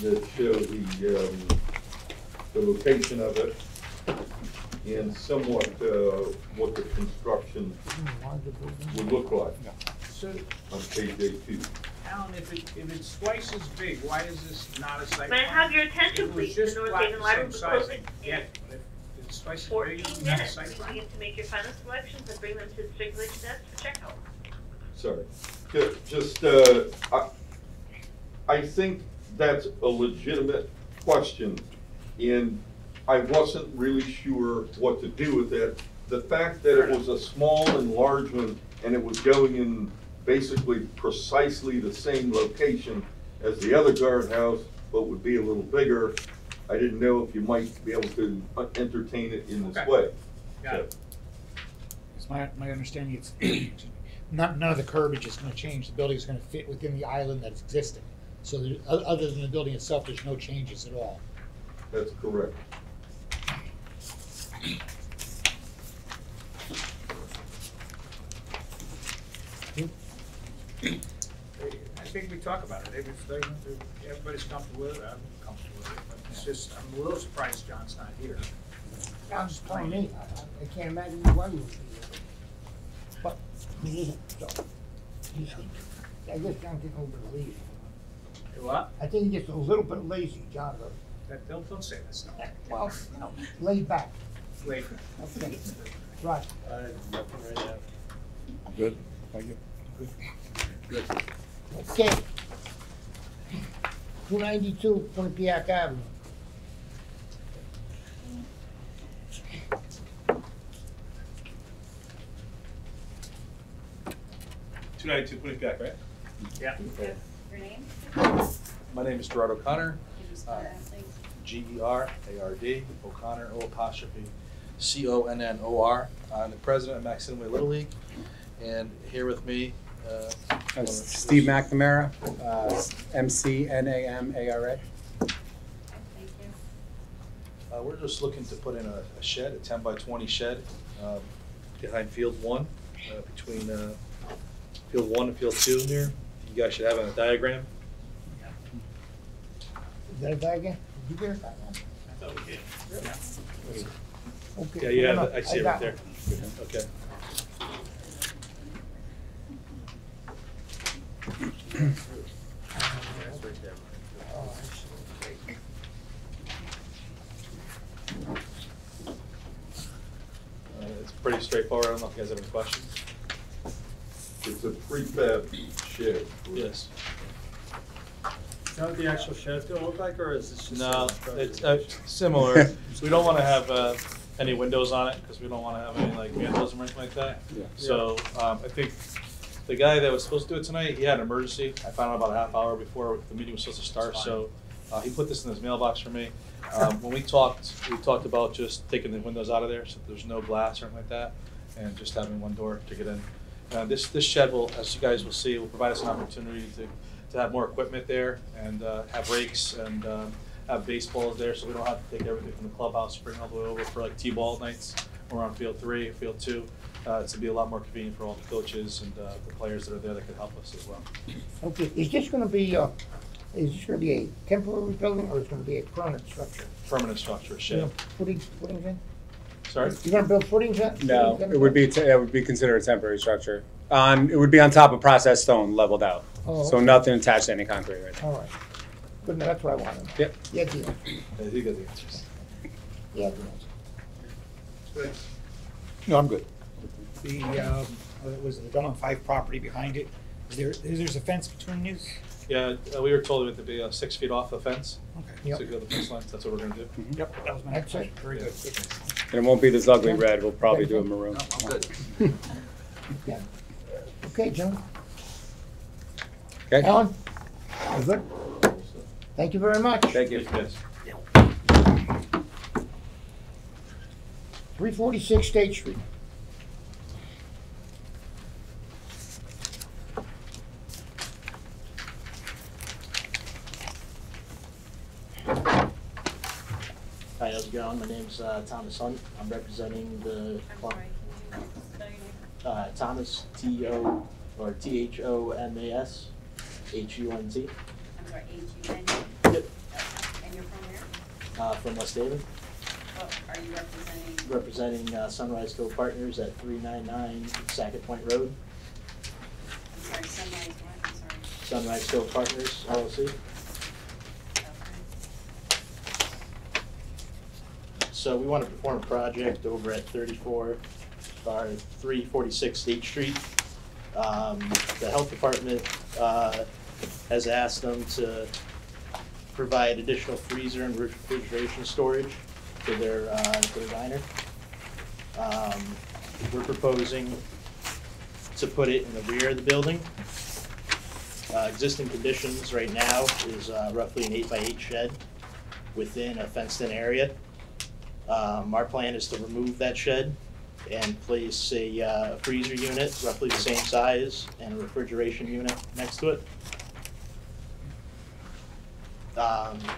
that show the location of it and somewhat what the construction would look like So, on page 82. Alan, if it's twice as big, why is this not a site May I plan? have your attention, If it was please? just The North flat Haven Library same will be size, closing yeah, in but if it's twice as 14 big, it's not a minutes. site Please plan. begin to make your final selections and bring them to the circulation desk for checkout. Sorry. Just, I think that's a legitimate question, and I wasn't really sure what to do with it. The fact that it was a small enlargement and it was going in basically precisely the same location as the other guardhouse, but would be a little bigger, I didn't know if you might be able to entertain it in this Okay. way. Got it. It's my understanding it's none of the curbage is going to change. The building is going to fit within the island that's existing. So other than the building itself, there's no changes at all. That's correct. I think we talk about it. Everybody's comfortable with it. I'm comfortable with it. But it's just, I'm a little surprised John's not here. John's telling me, I can't imagine why he would be here. But he isn't, so. I guess John's getting a little bit lazy. What? I think he gets a little bit lazy, John. Don't say that stuff. Well, you know, laid back. Laid back. Okay. Right. Nothing right now. Good, thank you. Good. Okay. 292 Quinnipiac Avenue. Quinnipiac, right? Yeah. Your name? My name is Gerard O'Connor. Gerard, O'Connor, O''Connor. I'm the president of Maximum Little League, and here with me. Steve McNamara, McNamara. We're just looking to put in a shed, a 10 by 20 shed, behind Field 1, between Field 1 and Field 2 here. You guys should have a diagram. Is that a diagram? Did you verify that? I thought we did. Yeah. Okay. Yeah, you have it. I see it right there. Okay. It's pretty straightforward. I don't know if you guys have any questions. It's a prefab shed. Yes. Is that what the actual shed's gonna look like, or is this just? No, it's similar. We don't want to have any windows on it because we don't want to have any like vandalism or anything like that. Yeah. So I think the guy that was supposed to do it tonight, he had an emergency. I found out about a half hour before the meeting was supposed to start. So he put this in his mailbox for me. When we talked about just taking the windows out of there so there's no glass or anything like that, and just having one door to get in. This shed will, as you guys will see, will provide us an opportunity to have more equipment there and have rakes and have baseballs there, so we don't have to take everything from the clubhouse, bring it all the way over for like T-ball nights or on Field 3 or Field 2. To be a lot more convenient for all the coaches and the players that are there that can help us as well. Okay, is this going to be a temporary building or is it going to be a permanent structure? Permanent structure, shed. Footings in? Sorry? You're going to build footings in? No, it would be considered a temporary structure. It would be on top of processed stone, leveled out. Oh, So okay. nothing attached to any concrete right now. All right. Good, that's what I wanted. Yep. Yeah, deal. Yeah, you got the answers. Yeah, deal. Good. No, I'm good. The was the Delon 5 property behind it. There's a fence between these? Yeah, we were told it to be 6 feet off the fence. Okay. Yep. So go to the fence line. That's what we're gonna do. Yep, that was my next question. Very good. And it won't be this ugly red, we'll probably do a maroon. I'm good. Yeah. Okay, John. Okay? Alan? You good? Thank you very much. Thank you. Yes. 346 State Street. Hi, how's it going? My name's Thomas Hunt. I'm representing the I'm sorry, can you spell your name? Thomas Thomas Hunt. I'm sorry, H-U-N? Yep. And you're from where? From West Haven, What are you representing? representing Sunrise Cove Partners at 399 Sackett Point Road. I'm sorry, Sunrise what? I'm sorry. Sunrise Cove Partners LLC. So we want to perform a project over at 346 State Street. The health department has asked them to provide additional freezer and refrigeration storage for their diner. We're proposing to put it in the rear of the building. Existing conditions right now is roughly an 8x8 shed within a fenced-in area. Our plan is to remove that shed and place a freezer unit roughly the same size and a refrigeration unit next to it.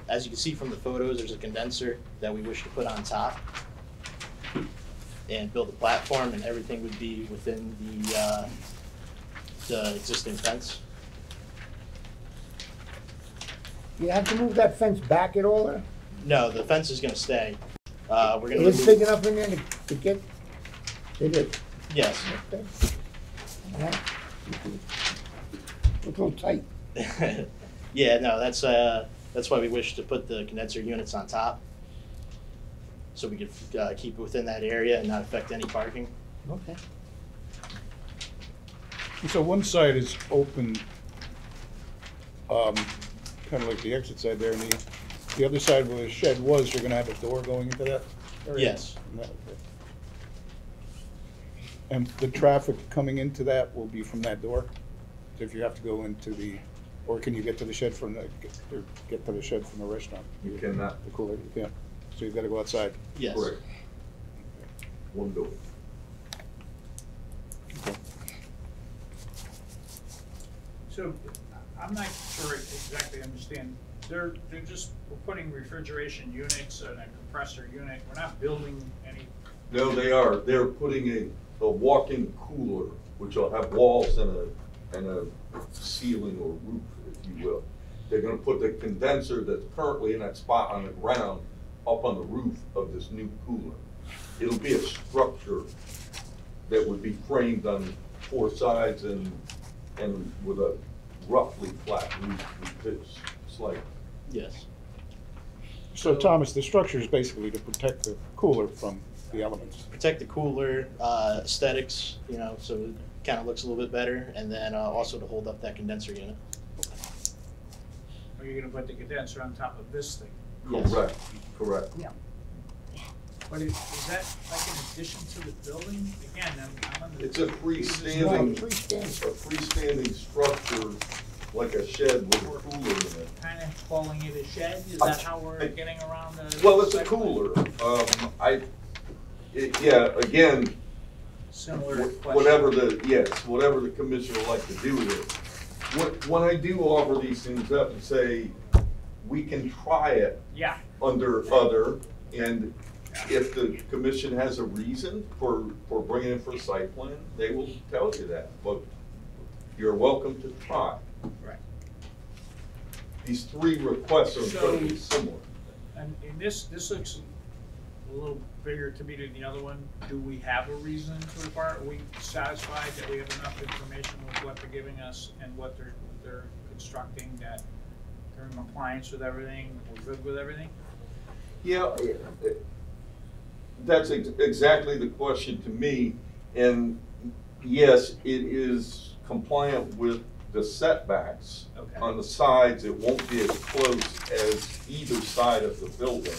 As you can see from the photos, there's a condenser that we wish to put on top and build a platform, and everything would be within the existing fence. You have to move that fence back at all there? No, the fence is going to stay. We're going It is big enough in there to get, it is? Yes. Okay. All right. It's a little tight. Yeah, no, that's why we wish to put the condenser units on top, so we could keep it within that area and not affect any parking. Okay. So one side is open, kind of like the exit side there, and the other side where the shed was, you're gonna have a door going into that area? Yes. And the traffic coming into that will be from that door? So if you have to go into the, or can you get to the shed from the, or get to the shed from the restaurant? You cannot. The cooler, you can't. So you've gotta go outside? Yes. Correct. One door. So, I'm not sure I exactly understand. They're just, we're putting refrigeration units and a compressor unit. We're not building any. No, they are. They're putting a walk-in cooler, which will have walls and a ceiling or roof, if you will. They're gonna put the condenser that's currently in that spot on the ground up on the roof of this new cooler. It'll be a structure that would be framed on 4 sides and with a roughly flat roof with pitch slate. Yes. So Thomas, the structure is basically to protect the cooler from the elements? Protect the cooler, aesthetics, you know, so it kind of looks a little bit better, and then also to hold up that condenser unit. Are you gonna put the condenser on top of this thing? Yes. Correct, correct. Yeah. But is that like an addition to the building? Again, I'm on the. It's a freestanding structure, like a shed with a cooler in it. Kind of calling it a shed? Is that how we're getting around the? Well, it's a cooler. Yeah, again, Similar question. whatever the commission would like to do with it. When I do offer these things up and say, we can try it Yeah. under other, and if the commission has a reason for bringing it for a site plan, they will tell you that, but you're welcome to try. Right. These 3 requests are So- incredibly similar. And this looks a little bigger to me than the other one. Do we have a reason to require, are we satisfied that we have enough information with what they're giving us and what they're constructing, that they're in compliance with everything, we're good with everything? Yeah, that's exactly the question to me, and yes, it is compliant with the setbacks. Okay. On the sides, it won't be as close as either side of the building.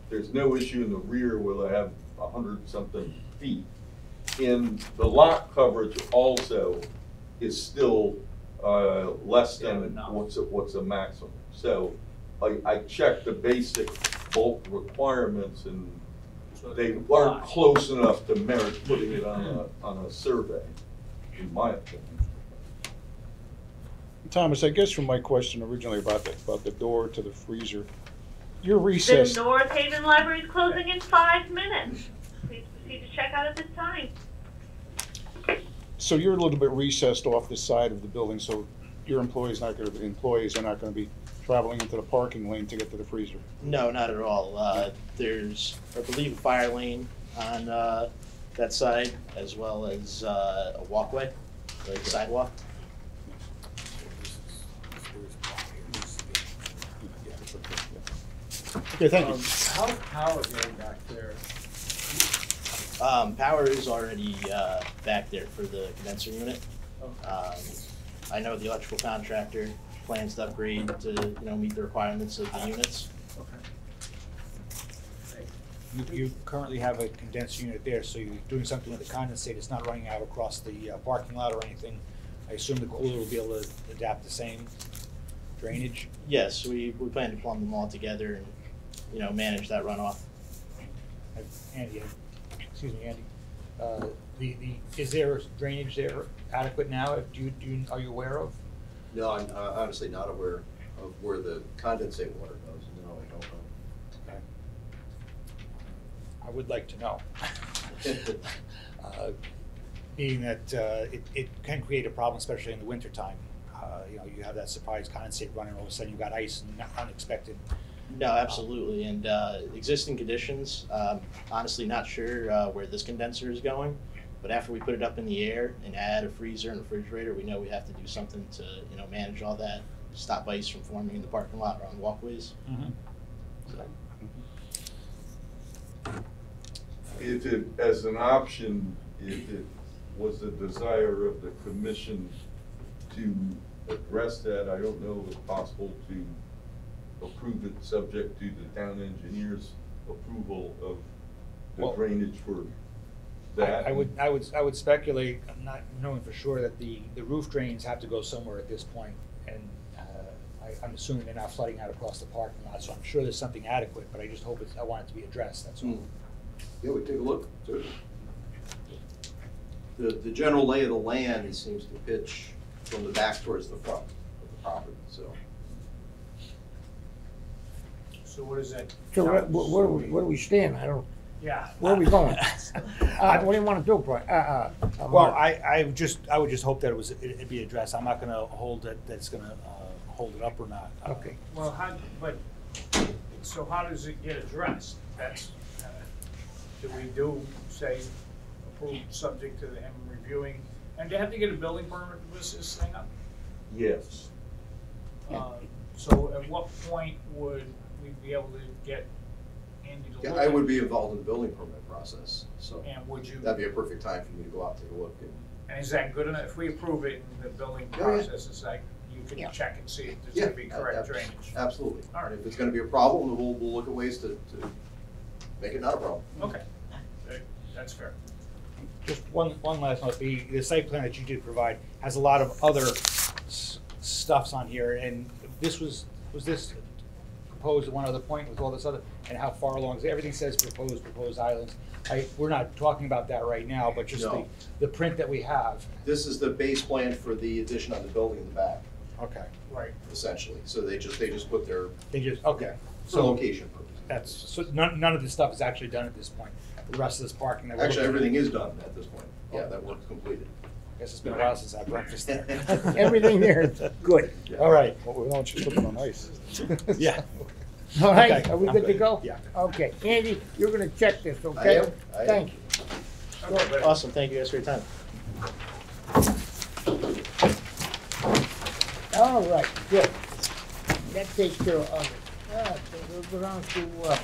There's no issue in the rear where they have 100-something feet. And the lot coverage also is still less than what's a maximum. So I checked the basic bulk requirements, and they aren't close enough to merit putting it on a survey, in my opinion. Thomas, I guess from my question originally about the door to the freezer, you're recessed. The North Haven Library is closing in 5 minutes. Please proceed to check out at this time. So you're a little bit recessed off the side of the building, so your employees are not going to be traveling into the parking lane to get to the freezer. No, not at all. There's, I believe, a fire lane on that side, as well as a walkway, like a sidewalk. Okay, thank you. How's power getting back there? Power is already back there for the condenser unit. I know the electrical contractor plans to upgrade to meet the requirements of the units. You currently have a condenser unit there, so you're doing something with the condensate. It's not running out across the parking lot or anything. I assume the cooler will be able to adapt the same drainage? Yes, we plan to plumb them all together and manage that runoff. Andy, excuse me, Andy. Is there drainage there adequate now? Are you aware of? No, I'm honestly not aware of where the condensate water goes. No, I don't know. Okay. I would like to know. Being that it can create a problem, especially in the wintertime. You have that surprise condensate running, all of a sudden you've got ice and unexpected. No, absolutely. And existing conditions, honestly not sure where this condenser is going, but after we put it up in the air and add a freezer and refrigerator, we know we have to do something to manage all that, stop ice from forming in the parking lot or on walkways. Mm-hmm. So. If it, as an option, if it was the desire of the commission to address that, I don't know if it's possible to approve it subject to the town engineer's approval of the drainage for that. I would speculate, not knowing for sure, that the roof drains have to go somewhere at this point, and I'm assuming they're not flooding out across the parking lot, so I'm sure there's something adequate, but I just hope I want it to be addressed, that's all. Yeah, we take a look. The general lay of the land seems to pitch from the back towards the front of the property, so. So what is that? So where do we stand? I don't. Yeah. Where are we going? What do you want to do, Brian? Well, Mark? I would just hope that it'd be addressed. I'm not gonna hold it, that's gonna hold it up or not. Okay. Well, so how does it get addressed? That's, do we do, say, approve subject to him reviewing, and do you have to get a building permit to list this thing up? Yes. So at what point would we be able to get Andy to look Yeah, at I would it? be involved in the building permit process, so. And would you? That'd be a perfect time for me to go out and take a look. And is that good enough? If we approve it and the building process is like, you can check and see if there's gonna be correct drainage. Absolutely. All right. And if it's gonna be a problem, then we'll look at ways to make it not a problem. Okay, that's fair. Just one last note, the site plan that you did provide has a lot of other stuffs on here, and was this proposed at one other point with all this other, and how far along, everything says proposed islands. We're not talking about that right now, but just No. the print that we have. This is the base plan for the addition on the building in the back. Okay. Right. Essentially, so they just put their. Okay. For location purposes. That's, so none of this stuff is actually done at this point. The rest of this parking that we're Actually, looking at- everything is done at this point. Yeah, that work's completed. Guess it's been a while since I had breakfast there. Everything there is good. Yeah. All right. Well, we don't just slipping on ice. Yeah. All right, Okay, are we I'm good to good. go? Yeah. Okay, Andy, you're gonna check this, okay? I am. Thank you. Okay, awesome. Thank you guys for your time. All right, good. That takes care of others. So we'll go down to, we're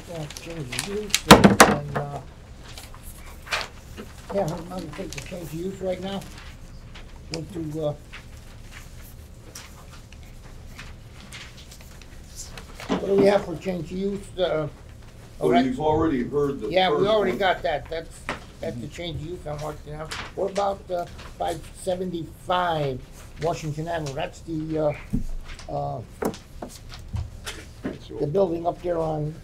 going to change the use and, yeah, I'm gonna take the change of use right now. Go to, what do we have for change of use? Well, you've already heard the Yeah, we first already one. got that. That's the change of use I'm working out. What about 575 Washington Avenue? That's the building up there on.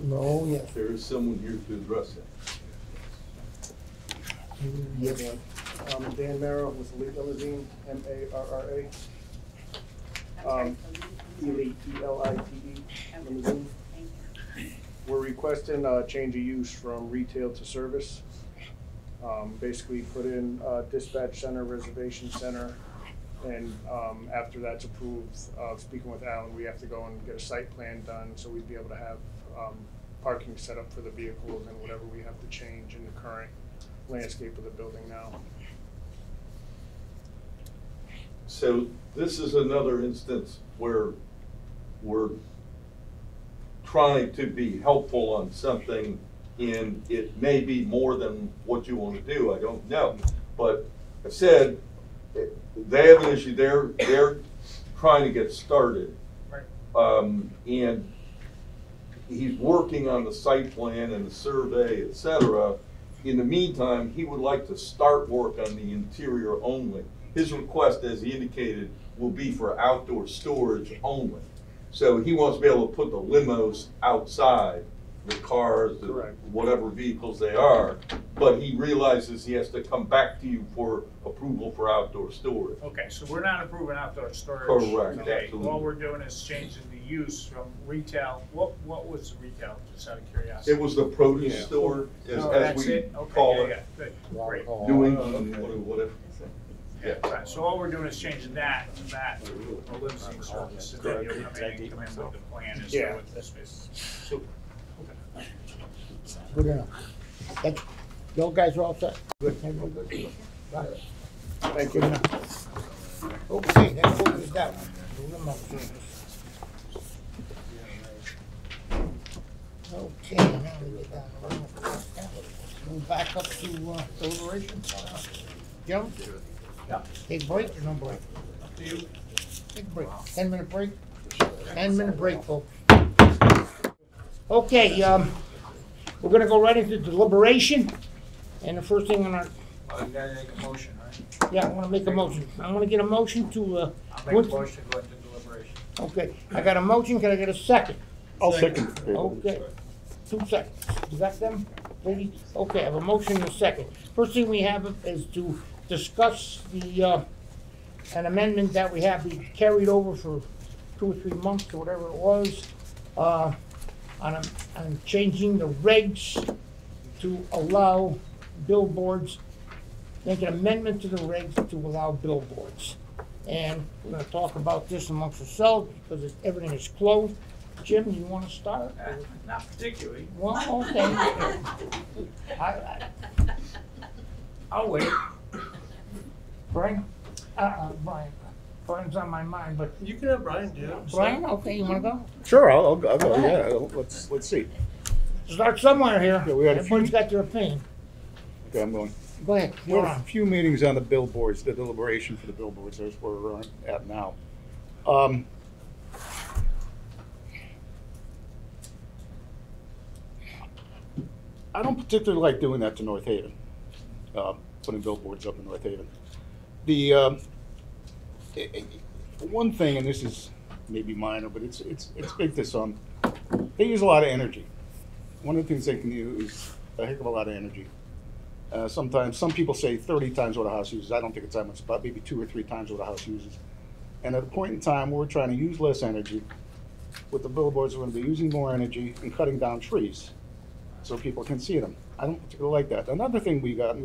No, yes. There is someone here to address that. Yes, Dan Marrow with Elite Limousine, M-A-R-R-A. Elite, E-L-I-T-E, Limousine. We're requesting a change of use from retail to service. Basically put in dispatch center, reservation center, and after that's approved, speaking with Alan, we have to go and get a site plan done, so we'd be able to have parking set up for the vehicles and whatever we have to change in the current landscape of the building now. So this is another instance where we're trying to be helpful on something, and it may be more than what you want to do, I don't know. But I said, they have an issue, they're trying to get started. And he's working on the site plan and the survey, et cetera. In the meantime, he would like to start work on the interior only. His request, as he indicated, will be for outdoor storage only. So he wants to be able to put the limos outside the cars, the Correct. whatever vehicles they are, but he realizes he has to come back to you for approval for outdoor storage. Okay, so we're not approving outdoor storage Correct, today. absolutely. All we're doing is changing the use from retail. What was the retail, just out of curiosity? It was the produce store, as That's we it? Okay, call yeah, it. yeah, good, great. New England, whatever. Yeah, right, so all we're doing is changing that to a limousine service, and then you'll come in and come in with the plan as to Yeah. what this is. Super. Okay. Good enough. Thank you. You guys are all set? Good. Everyone good? Right. Thank you. Good enough. Okay, that's what we got. The limo service. Okay, now we get down to limo service. Move back up to deliberation. Joe? Yeah. Take a break or no break? Up to you. Take a break. 10-minute break? 10-minute break, folks. Okay, we're gonna go right into deliberation. And the first thing on our, You gotta make a motion, right? yeah, I wanna make a motion. I wanna get a motion to, I'll make a motion to go into deliberation. Okay, I got a motion, can I get a second? I'll second. Okay, 2 seconds. You got them, ladies? Okay, I have a motion and a second. First thing we have is to discuss the, an amendment that we have be carried over for 2 or 3 months or whatever it was, on changing the regs to allow billboards, make an amendment to the regs to allow billboards. And we're gonna talk about this amongst ourselves because everything is closed. Jim, you wanna start? Not particularly. Well, okay. I'll wait. Brian? Brian. Brian's on my mind, but. You can have Brian do it. Brian, okay, you wanna go? Sure, I'll go, yeah, let's see. Start somewhere here. Yeah, we had a few- Everybody's got their opinion. Okay, I'm going. Go ahead, We you're had a on. few meetings on the billboards, the deliberation for the billboards, that's where we're at now. I don't particularly like doing that to North Haven, putting billboards up in North Haven. The, one thing, and this is maybe minor, but it's big to some, they use a lot of energy. One of the things they can use is a heck of a lot of energy. Sometimes, some people say 30 times what a house uses. I don't think it's that much, about maybe 2 or 3 times what a house uses. And at a point in time where we're trying to use less energy, with the billboards, we're going to be using more energy and cutting down trees so people can see them. I don't particularly like that. Another thing we got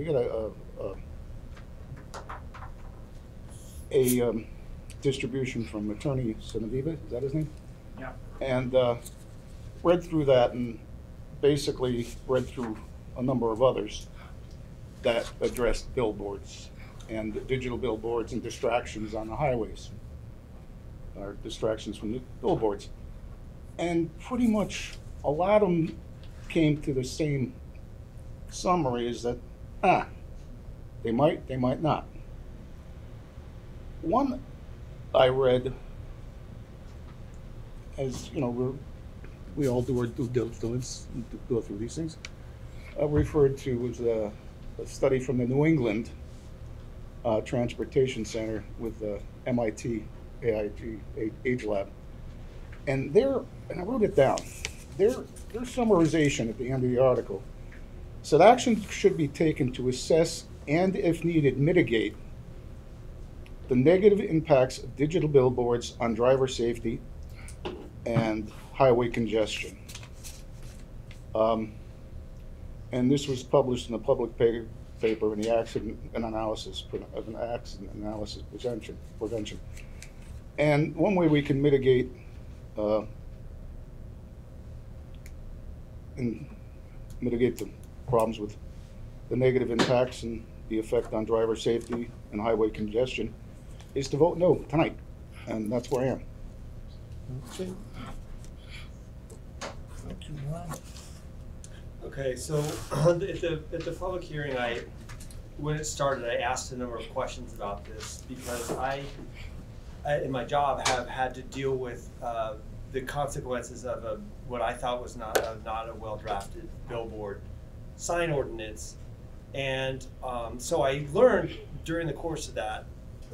a distribution from Attorney Senaviva, is that his name? Yeah. And read through that and basically read through a number of others that addressed billboards and digital billboards and distractions on the highways, or distractions from the billboards. And pretty much a lot of them came to the same summary, is that, they might not. One I read, as you know, we all do our due diligence, go through these things, referred to was a study from the New England Transportation Center with MIT AIG Age Lab. And I wrote it down, their summarization at the end of the article said action should be taken to assess and, if needed, mitigate the negative impacts of digital billboards on driver safety and highway congestion. And this was published in a public paper in the Accident Analysis Prevention. And one way we can mitigate the problems with the negative impacts and the effect on driver safety and highway congestion is to vote no tonight, and that's where I am. Okay. Okay, so at the public hearing, when it started, I asked a number of questions about this because I in my job, have had to deal with the consequences of what I thought was not a well-drafted billboard sign ordinance. And so I learned during the course of that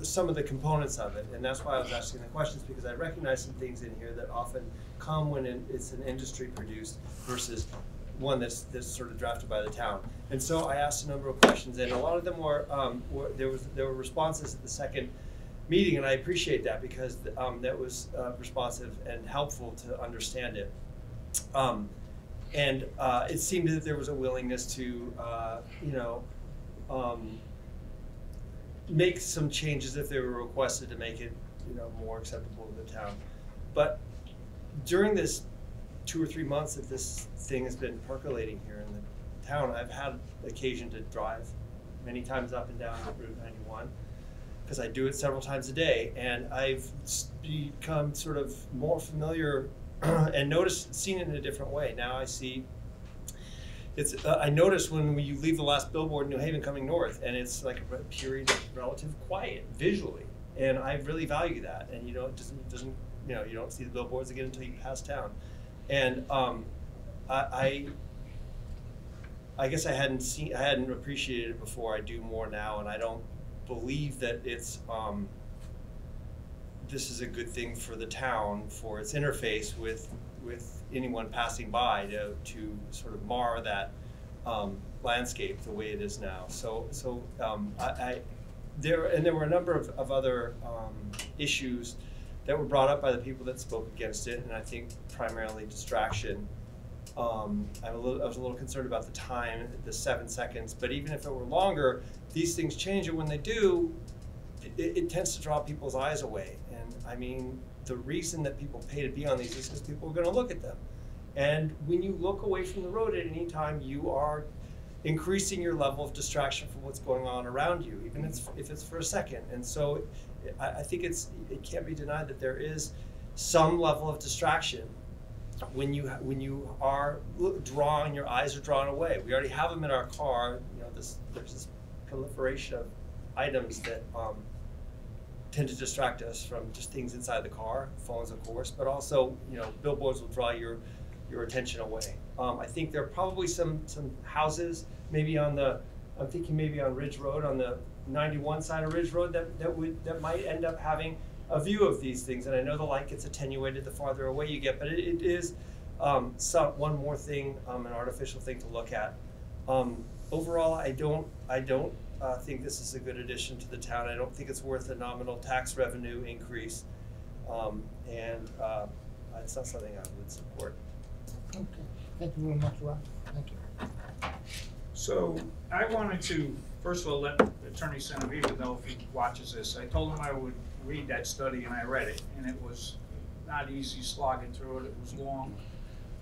some of the components of it, and that's why I was asking the questions, because I recognize some things in here that often come when it's an industry produced versus one that's sort of drafted by the town. And so I asked a number of questions, and a lot of them were there were responses at the second meeting, and I appreciate that, because that was responsive and helpful to understand it. And it seemed that there was a willingness to, make some changes if they were requested to make it, more acceptable to the town. But during this 2 or 3 months that this thing has been percolating here in the town, I've had occasion to drive many times up and down Route 91, because I do it several times a day, and I've become sort of more familiar and seen it in a different way. Now I see I notice when you leave the last billboard in New Haven coming north, and it's like a period of relative quiet visually, and I really value that. And it doesn't you don't see the billboards again until you pass town. And I guess I hadn't appreciated it before. I do more now, and I don't believe that it's this is a good thing for the town, for its interface with anyone passing by, to sort of mar that landscape the way it is now. So there were a number of other issues that were brought up by the people that spoke against it, and I think primarily distraction. I was a little concerned about the time, the 7 seconds, but even if it were longer, these things change, and when they do, it tends to draw people's eyes away. And I mean, the reason that people pay to be on these is because people are going to look at them. And when you look away from the road at any time, you are increasing your level of distraction from what's going on around you, even if it's for a second. And so I think it can't be denied that there is some level of distraction when you are drawn, your eyes are drawn away. We already have them in our car. There's this proliferation of items that tend to distract us from just things inside the car, phones of course, but also billboards will draw your attention away. I think there are probably some houses maybe I'm thinking maybe on Ridge Road, on the 91 side of Ridge Road, that might end up having a view of these things. And I know the light gets attenuated the farther away you get, but it is one more thing, an artificial thing to look at. Overall, I don't think this is a good addition to the town. I don't think it's worth a nominal tax revenue increase, and it's not something I would support. Okay, thank you very much, Rob. Thank you. So I wanted to, first of all, let Attorney Senaviva know if he watches this. I told him I would read that study, and I read it, and it was not easy slogging through it. It was long.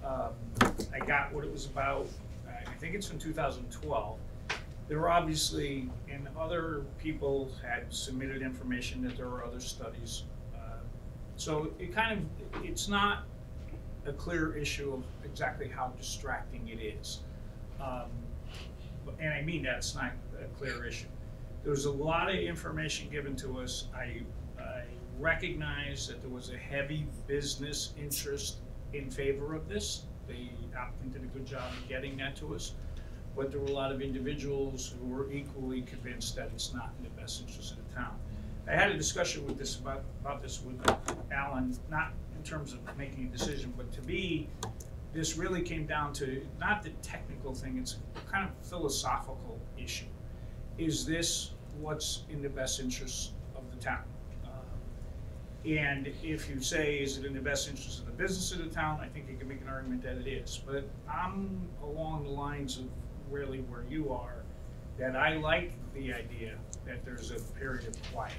I got what it was about. I think it's from 2012. There were obviously, and other people had submitted information that there were other studies. So it's not a clear issue of exactly how distracting it is. And I mean that's not a clear issue. There was a lot of information given to us. I recognize that there was a heavy business interest in favor of this. The applicant did a good job of getting that to us. But there were a lot of individuals who were equally convinced that it's not in the best interest of the town. I had a discussion with about this with Alan, not in terms of making a decision, but to me, this really came down to not the technical thing, it's a kind of philosophical issue. Is this what's in the best interest of the town? And if you say, is it in the best interest of the business of the town, I think you can make an argument that it is. But I'm along the lines of really where you are, that I like the idea that there's a period of quiet.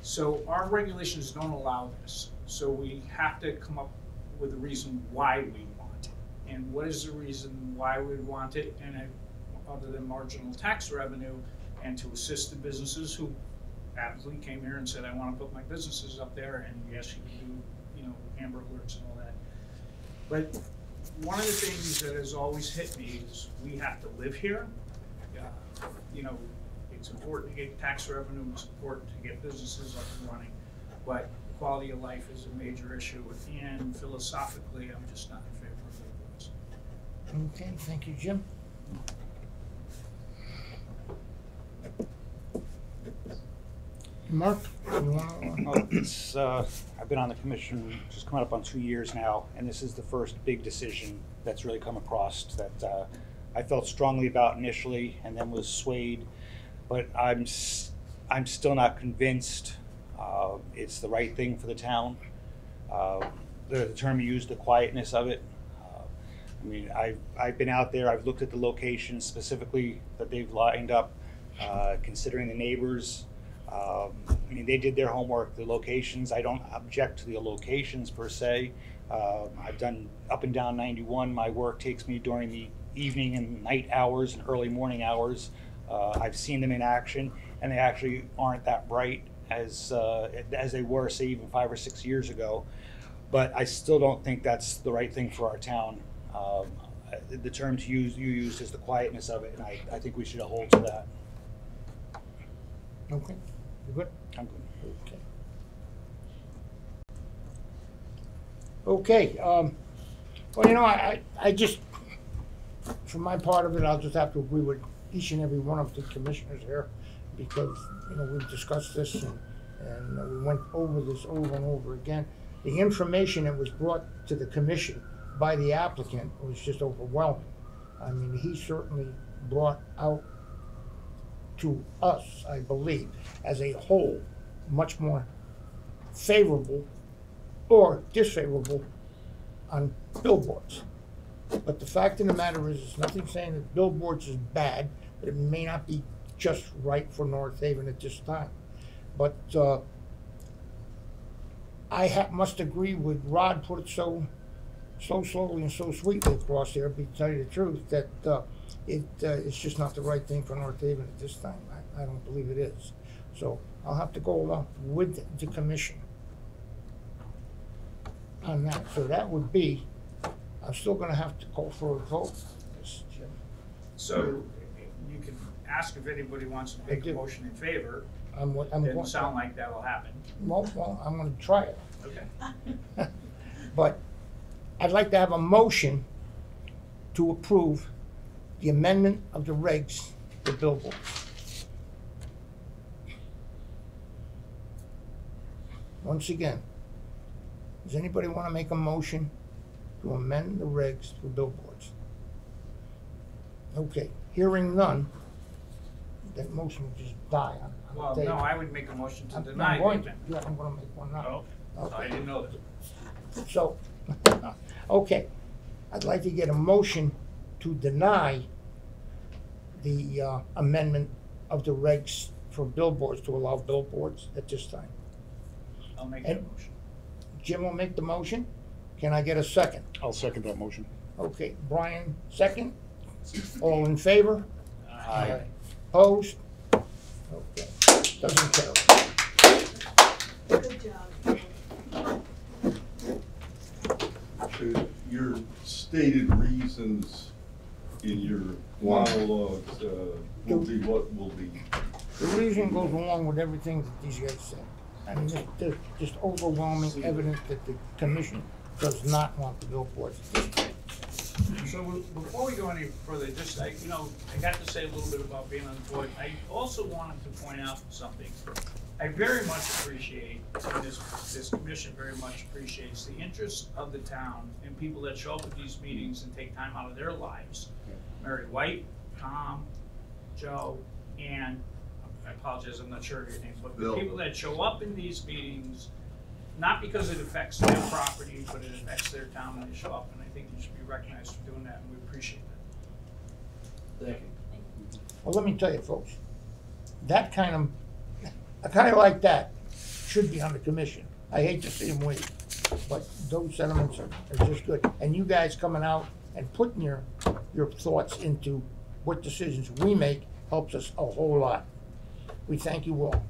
So our regulations don't allow this. So we have to come up with a reason why we want it. And what is the reason why we want it, and other than marginal tax revenue, and to assist the businesses who aptly came here and said, I want to put my businesses up there, and yes, you can do, Amber Alerts and all that. But one of the things that has always hit me is we have to live here. It's important to get tax revenue, it's important to get businesses up and running, but quality of life is a major issue, and philosophically, I'm just not in favor of it. Okay, thank you, Jim. Mark, you wanna? It's, I've been on the commission just coming up on 2 years now, and this is the first big decision that's really come across that I felt strongly about initially and then was swayed, but I'm still not convinced it's the right thing for the town. The term you used, the quietness of it. I mean, I've been out there, I've looked at the locations specifically that they've lined up, considering the neighbors. I mean, they did their homework, the locations, I don't object to the locations per se. I've done up and down 91, my work takes me during the evening and night hours and early morning hours. I've seen them in action, and they actually aren't that bright as they were, say, even 5 or 6 years ago. But I still don't think that's the right thing for our town. The term you used is the quietness of it, and I think we should hold to that. Okay, you good? I'm good. Okay. Okay, well, you know, I just, for my part of it, I'll just have to agree with each and every one of the commissioners here, because, you know, we've discussed this and we went over this over and over again. The information that was brought to the commission by the applicant was just overwhelming. I mean, he certainly brought out to us, I believe, as a whole, much more favorable or disfavorable on billboards. But the fact of the matter is, there's nothing saying that billboards is bad, but it may not be just right for North Haven at this time. But I must agree with Rod, put it so slowly and so sweetly across there, to tell you the truth, that it's just not the right thing for North Haven at this time. I don't believe it is. So I'll have to go along with the commission on that. So that would be, I'm still gonna have to call for a vote. Jim. So you can ask if anybody wants to make a motion in favor. I'm Doesn't sound like that'll happen. Well, I'm gonna try it. Okay. But I'd like to have a motion to approve the amendment of the regs for billboards. Once again, does anybody want to make a motion to amend the regs for billboards? Okay, hearing none, that motion would just die on Well, the table. no, I would make a motion to I'm deny the going to. amendment. Yeah, I'm gonna make one now. Oh, I didn't know that. So, okay, I'd like to get a motion to deny the amendment of the regs for billboards, to allow billboards at this time. I'll make that motion. Jim will make the motion. Can I get a second? I'll second that motion. Okay, Brian, second. All in favor? Aye. Opposed? Okay, doesn't carry. Good job. Your stated reasons in your monologues will be what will be. The reason goes along with everything that these guys said. I mean, there's just overwhelming evidence that the commission does not want the billboards. So before we go any further, just, I got to say a little bit about being on the board. I also wanted to point out something. I very much appreciate, and this commission very much appreciates, the interest of the town and people that show up at these meetings and take time out of their lives. Mary White, Tom, Joe, and I apologize, I'm not sure of your name, but the Bill. people that show up in these meetings, not because it affects their property, but it affects their town when they show up, and I think you should be recognized for doing that, and we appreciate that. Thank you. Well, let me tell you, folks, that kind of like that should be on the commission. I hate to see them leave, but those sentiments are just good. And you guys coming out and putting your thoughts into what decisions we make helps us a whole lot. We thank you all.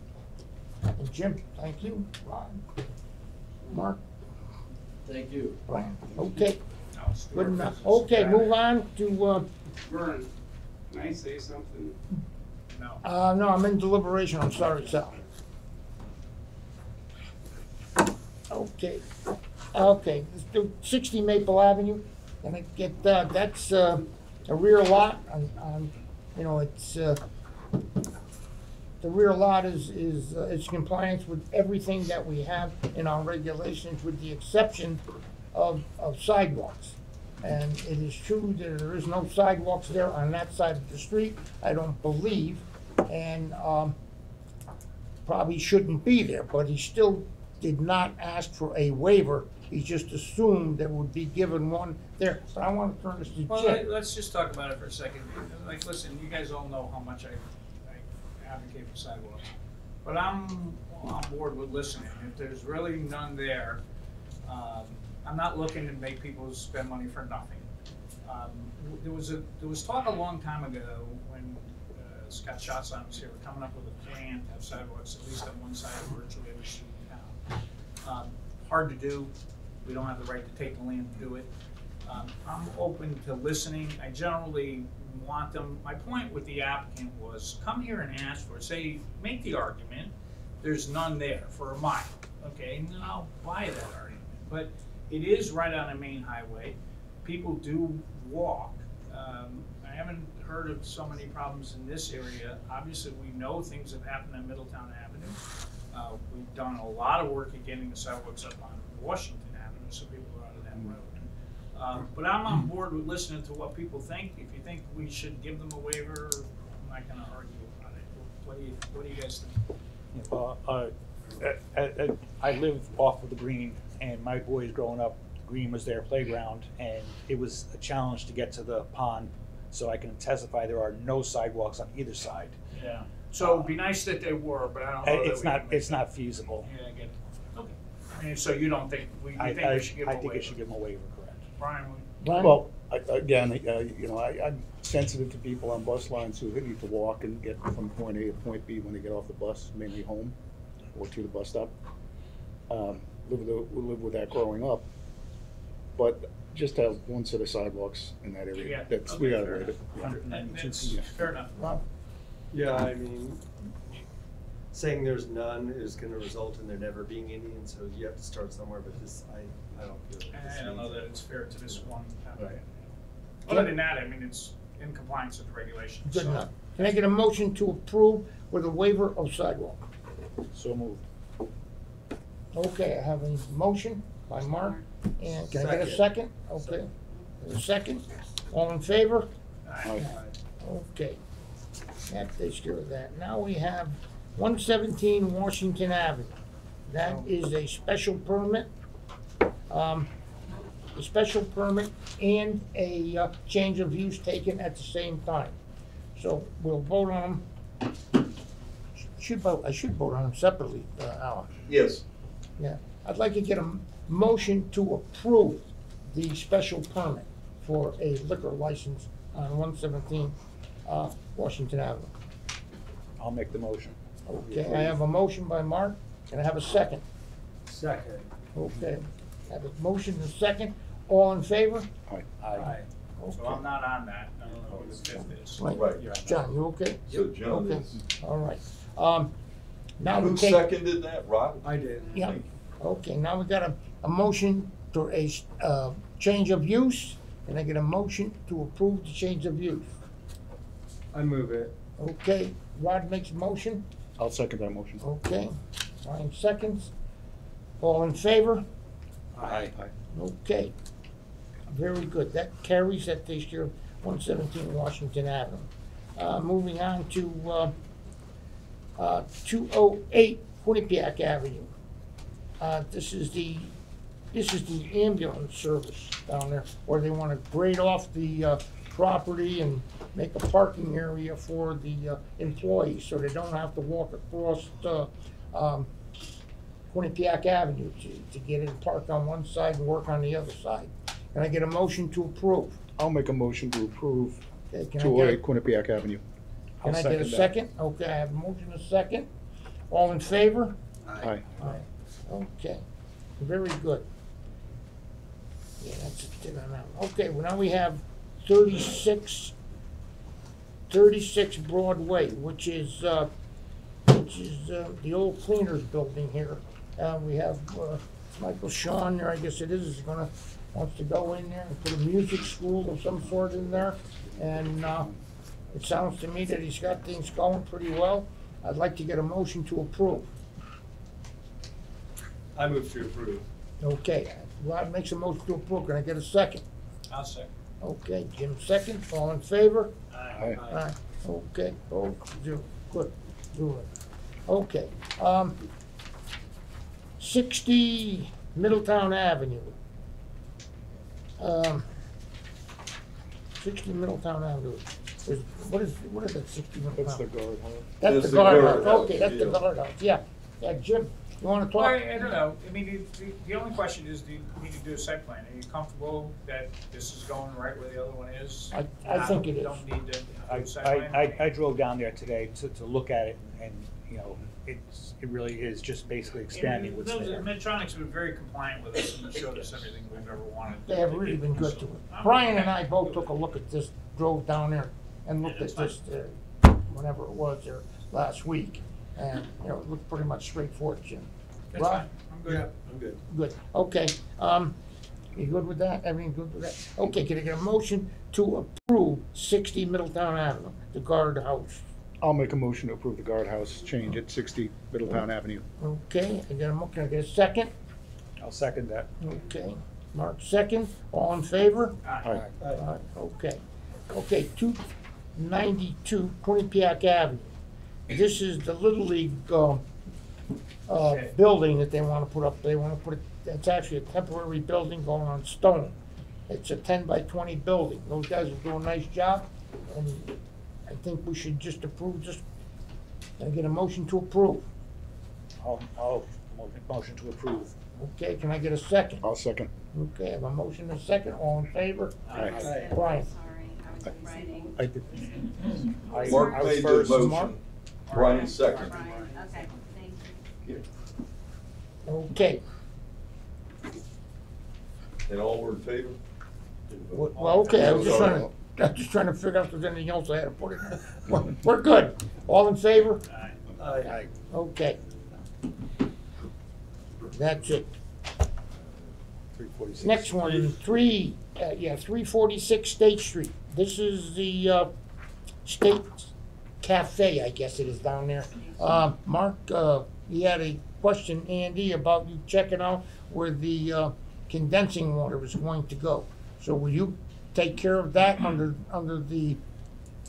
And Jim, thank you. Ron, Mark, Thank you. Brian. Okay, good enough. Okay, move on to, Vern, can I say something? No. no, I'm in deliberation. I'm sorry, Sal. Okay, let's do 60 Maple Avenue. And I get, that's a rear lot on, you know, it's the rear lot is compliance with everything that we have in our regulations, with the exception of sidewalks. And it is true that there is no sidewalks there on that side of the street, I don't believe, and probably shouldn't be there, but he still did not ask for a waiver. He just assumed there would be given one there. But I want to turn this to Well, Jim. let's just talk about it for a second. Like, listen, you guys all know how much I advocate for sidewalks. But I'm on board with listening. If there's really none there, I'm not looking to make people spend money for nothing. There was talk a long time ago when Scott Schatzon was here, we're coming up with a plan to have sidewalks at least on one side of virtually every street in town. Hard to do. We don't have the right to take the land to do it. I'm open to listening. I generally want them. My point with the applicant was come here and ask for it. Say, make the argument. There's none there for a mile. Okay, and then I'll buy that argument. But it is right on a main highway. People do walk. I haven't heard of so many problems in this area. Obviously, we know things have happened on Middletown Avenue. We've done a lot of work at getting the sidewalks up on Washington Avenue so people are out of that road. But I'm on board with listening to what people think. If you think we should give them a waiver, I'm not going to argue about it. What do you guys think? I live off of the green, and my boys growing up, the green was their playground, and it was a challenge to get to the pond. So I can testify there are no sidewalks on either side. Yeah. So it'd be nice that they were, but I don't know. It's not feasible. Yeah, I get it. Okay. I mean, so you don't think we I should give them a waiver? I think we should give them a waiver, correct. Brian, Well, I'm sensitive to people on bus lines who need to walk and get from point A to point B when they get off the bus, mainly home or to the bus stop. Live with that growing up, but just have one set of sidewalks in that area. Yeah. That's Okay, we gotta fair wait enough. it. Fair enough. Rob? Yeah, I mean, saying there's none is gonna result in there never being any, and so you have to start somewhere, but this, I don't feel. I don't know that it's fair to this one. Right. Other than that, I mean, it's in compliance with the regulations. Good so- enough. Can I get a motion to approve with a waiver of sidewalk? So moved. Okay, I have a motion by Mark, and can I get a second? Okay, a second. All in favor? Aye. Okay, that takes care of that. Now we have 117 Washington Avenue. That is a special permit. A special permit and a change of use taken at the same time. So we'll vote on them. I should vote on them separately, Alan. Yes. Yeah, I'd like to get a motion to approve the special permit for a liquor license on 117 Washington Avenue. I'll make the motion. Okay, I have a motion by Mark, and I have a second. Second. Okay, I have a motion and a second. All in favor? Aye. Aye. So I'm not on that. I don't know who the fifth is. Right. John, you okay? So John Okay. is. All right. Now Who we take. seconded that, Rob? I did. Yeah, okay, now we got a motion for a, change of use. Can I get a motion to approve the change of use? I move it. Okay, Rod makes a motion, I'll second that motion. okay, Ryan seconds. All in favor? Aye. Okay, very good, that carries, that takes care of 117 Washington Avenue. Moving on to 208 Quinnipiac Avenue. This is the ambulance service down there, where they want to grade off the property and make a parking area for the employees, so they don't have to walk across Quinnipiac Avenue to get in, park on one side and work on the other side. Can I get a motion to approve? I'll make a motion to approve Okay, can I 208 get, Quinnipiac Avenue. can I get a that. second? Okay, I have a motion and a second. All in favor? Aye. Aye. Okay, very good. Yeah, that's it on that one. Okay, well, now we have 36 Broadway, which is the old cleaners building here. We have Michael Shawn there, I guess it is wants to go in there and put a music school of some sort in there. And it sounds to me that he's got things going pretty well. I'd like to get a motion to approve. I move to approve. Okay, Rod makes a motion to approve. Can I get a second? I'll second. Okay, Jim second. All in favor? Aye. Aye. Okay, oh, zero, good, zero. Okay, 60 Middletown Avenue. 60 Middletown Avenue. What is that 60 Middletown? That's the guardhouse. That's the guardhouse, okay, that's the guardhouse, yeah. Yeah, Jim, you wanna Well, talk? I don't know, I mean, the only question is, do you need to do a site plan? Are you comfortable that this is going right where the other one is? I think it is. Don't need to do a site I plan? drove down there today to look at it, and, you know, it really is just basically expanding what's there. Medtronic's been very compliant with us and showed us everything we've ever wanted. They have really been good to it. Brian and I both took a look at this, drove down there and looked at this, whenever it was there last week. And, you know, it looked pretty much straightforward, Jim. That's Rod? fine, I'm good. Yeah, I'm good. Good, okay, you good with that? Everything good with that? Okay, can I get a motion to approve 60 Middletown Avenue, the guardhouse? I'll make a motion to approve the guardhouse change at 60 Middletown Avenue. Okay, can I get a second? I'll second that. Okay, Mark second, all in favor? Aye. Aye, okay. Okay, 292 Quinnipiac Avenue. This is the Little League, building that they wanna put up. They wanna put it, it's actually a temporary building going on stone. It's a 10 by 20 building. Those guys are doing a nice job, and I think we should just approve this. Can I get a motion to approve? I'll motion to approve. Okay, can I get a second? I'll second. Okay, I have a motion and a second, all in favor? Aye. Brian? Sorry, I was writing. I did. Mark I was made the first, Mark? motion, Brian second. Brian, okay, thank you. Okay, And all were in favor? well, okay, I'm just trying to figure out if there's anything else I had to put in there. We're good. All in favor? Aye. Okay. That's it. 346. Next one, 346 State Street. This is the, State Cafe, I guess it is down there. Mark, you had a question, Andy, about you checking out where the, condensing water was going to go. So will you take care of that under the,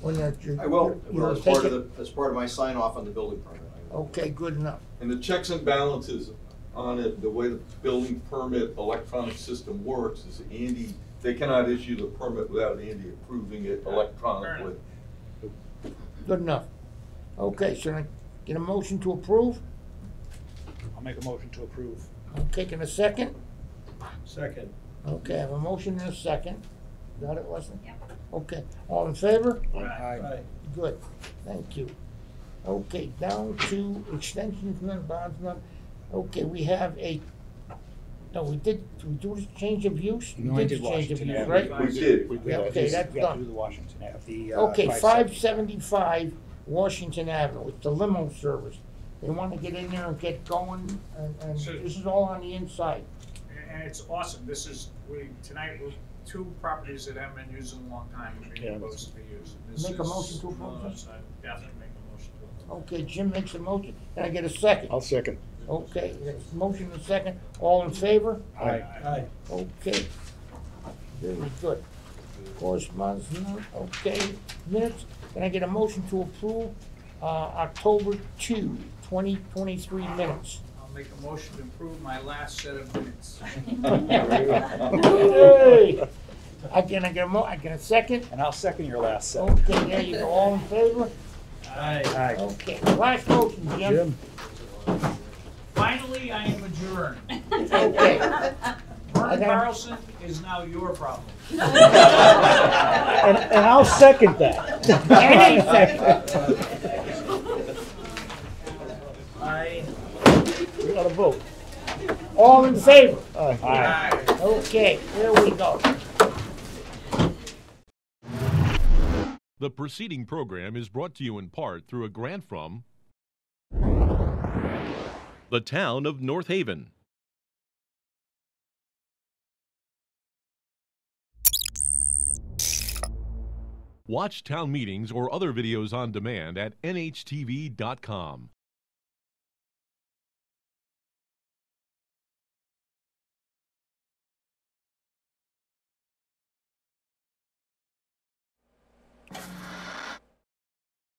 when that you're. I will, you're as part taking- of as part of my sign off on the building permit. I will. Okay, good enough. And the checks and balances on it, the way the building permit electronic system works is Andy, they cannot issue the permit without Andy approving it electronically. Good enough. Okay, so I get a motion to approve? I'll make a motion to approve. Okay, can I second? Second. Okay, I have a motion and a second. Got it, Leslie? Yep. Okay, all in favor? Aye. Good, thank you. Okay, down to extensions, none, bonds, none. Okay, we have no, we do the change of use? We No, I the did change of Washington use, Avenue. right? We did. Yeah, okay, that's We have to do done. the Washington Ave, the, Okay, 570. 575 Washington Avenue, it's the limo service. They wanna get in there and get going, and So- this is all on the inside. And it's awesome, this is, tonight, we're two properties that haven't been used in a long time, are being Yeah, proposed to be used. This Make a is motion to approve one of this? those, I definitely make a motion to approve. Okay, Jim makes a motion. Can I get a second? I'll second. Okay, there's a motion and a second. All in favor? Aye. Aye. Okay. Very good. Correspondence, none. Okay. Minutes. Can I get a motion to approve, October 2, 2023 minutes? I'll make a motion to approve my last set of minutes. Hey! I get a second? And I'll second your last set. Okay, there you go. All in favor? Aye. Okay, last motion, Jim. Jim? Finally, I am adjourned. Okay. Vernon got- Carlson is now your problem. And I'll second that. Any second. We gotta vote. All in favor? Aye. Okay, here we go. The preceding program is brought to you in part through a grant from the town of North Haven. Watch town meetings or other videos on demand at nhtv.com.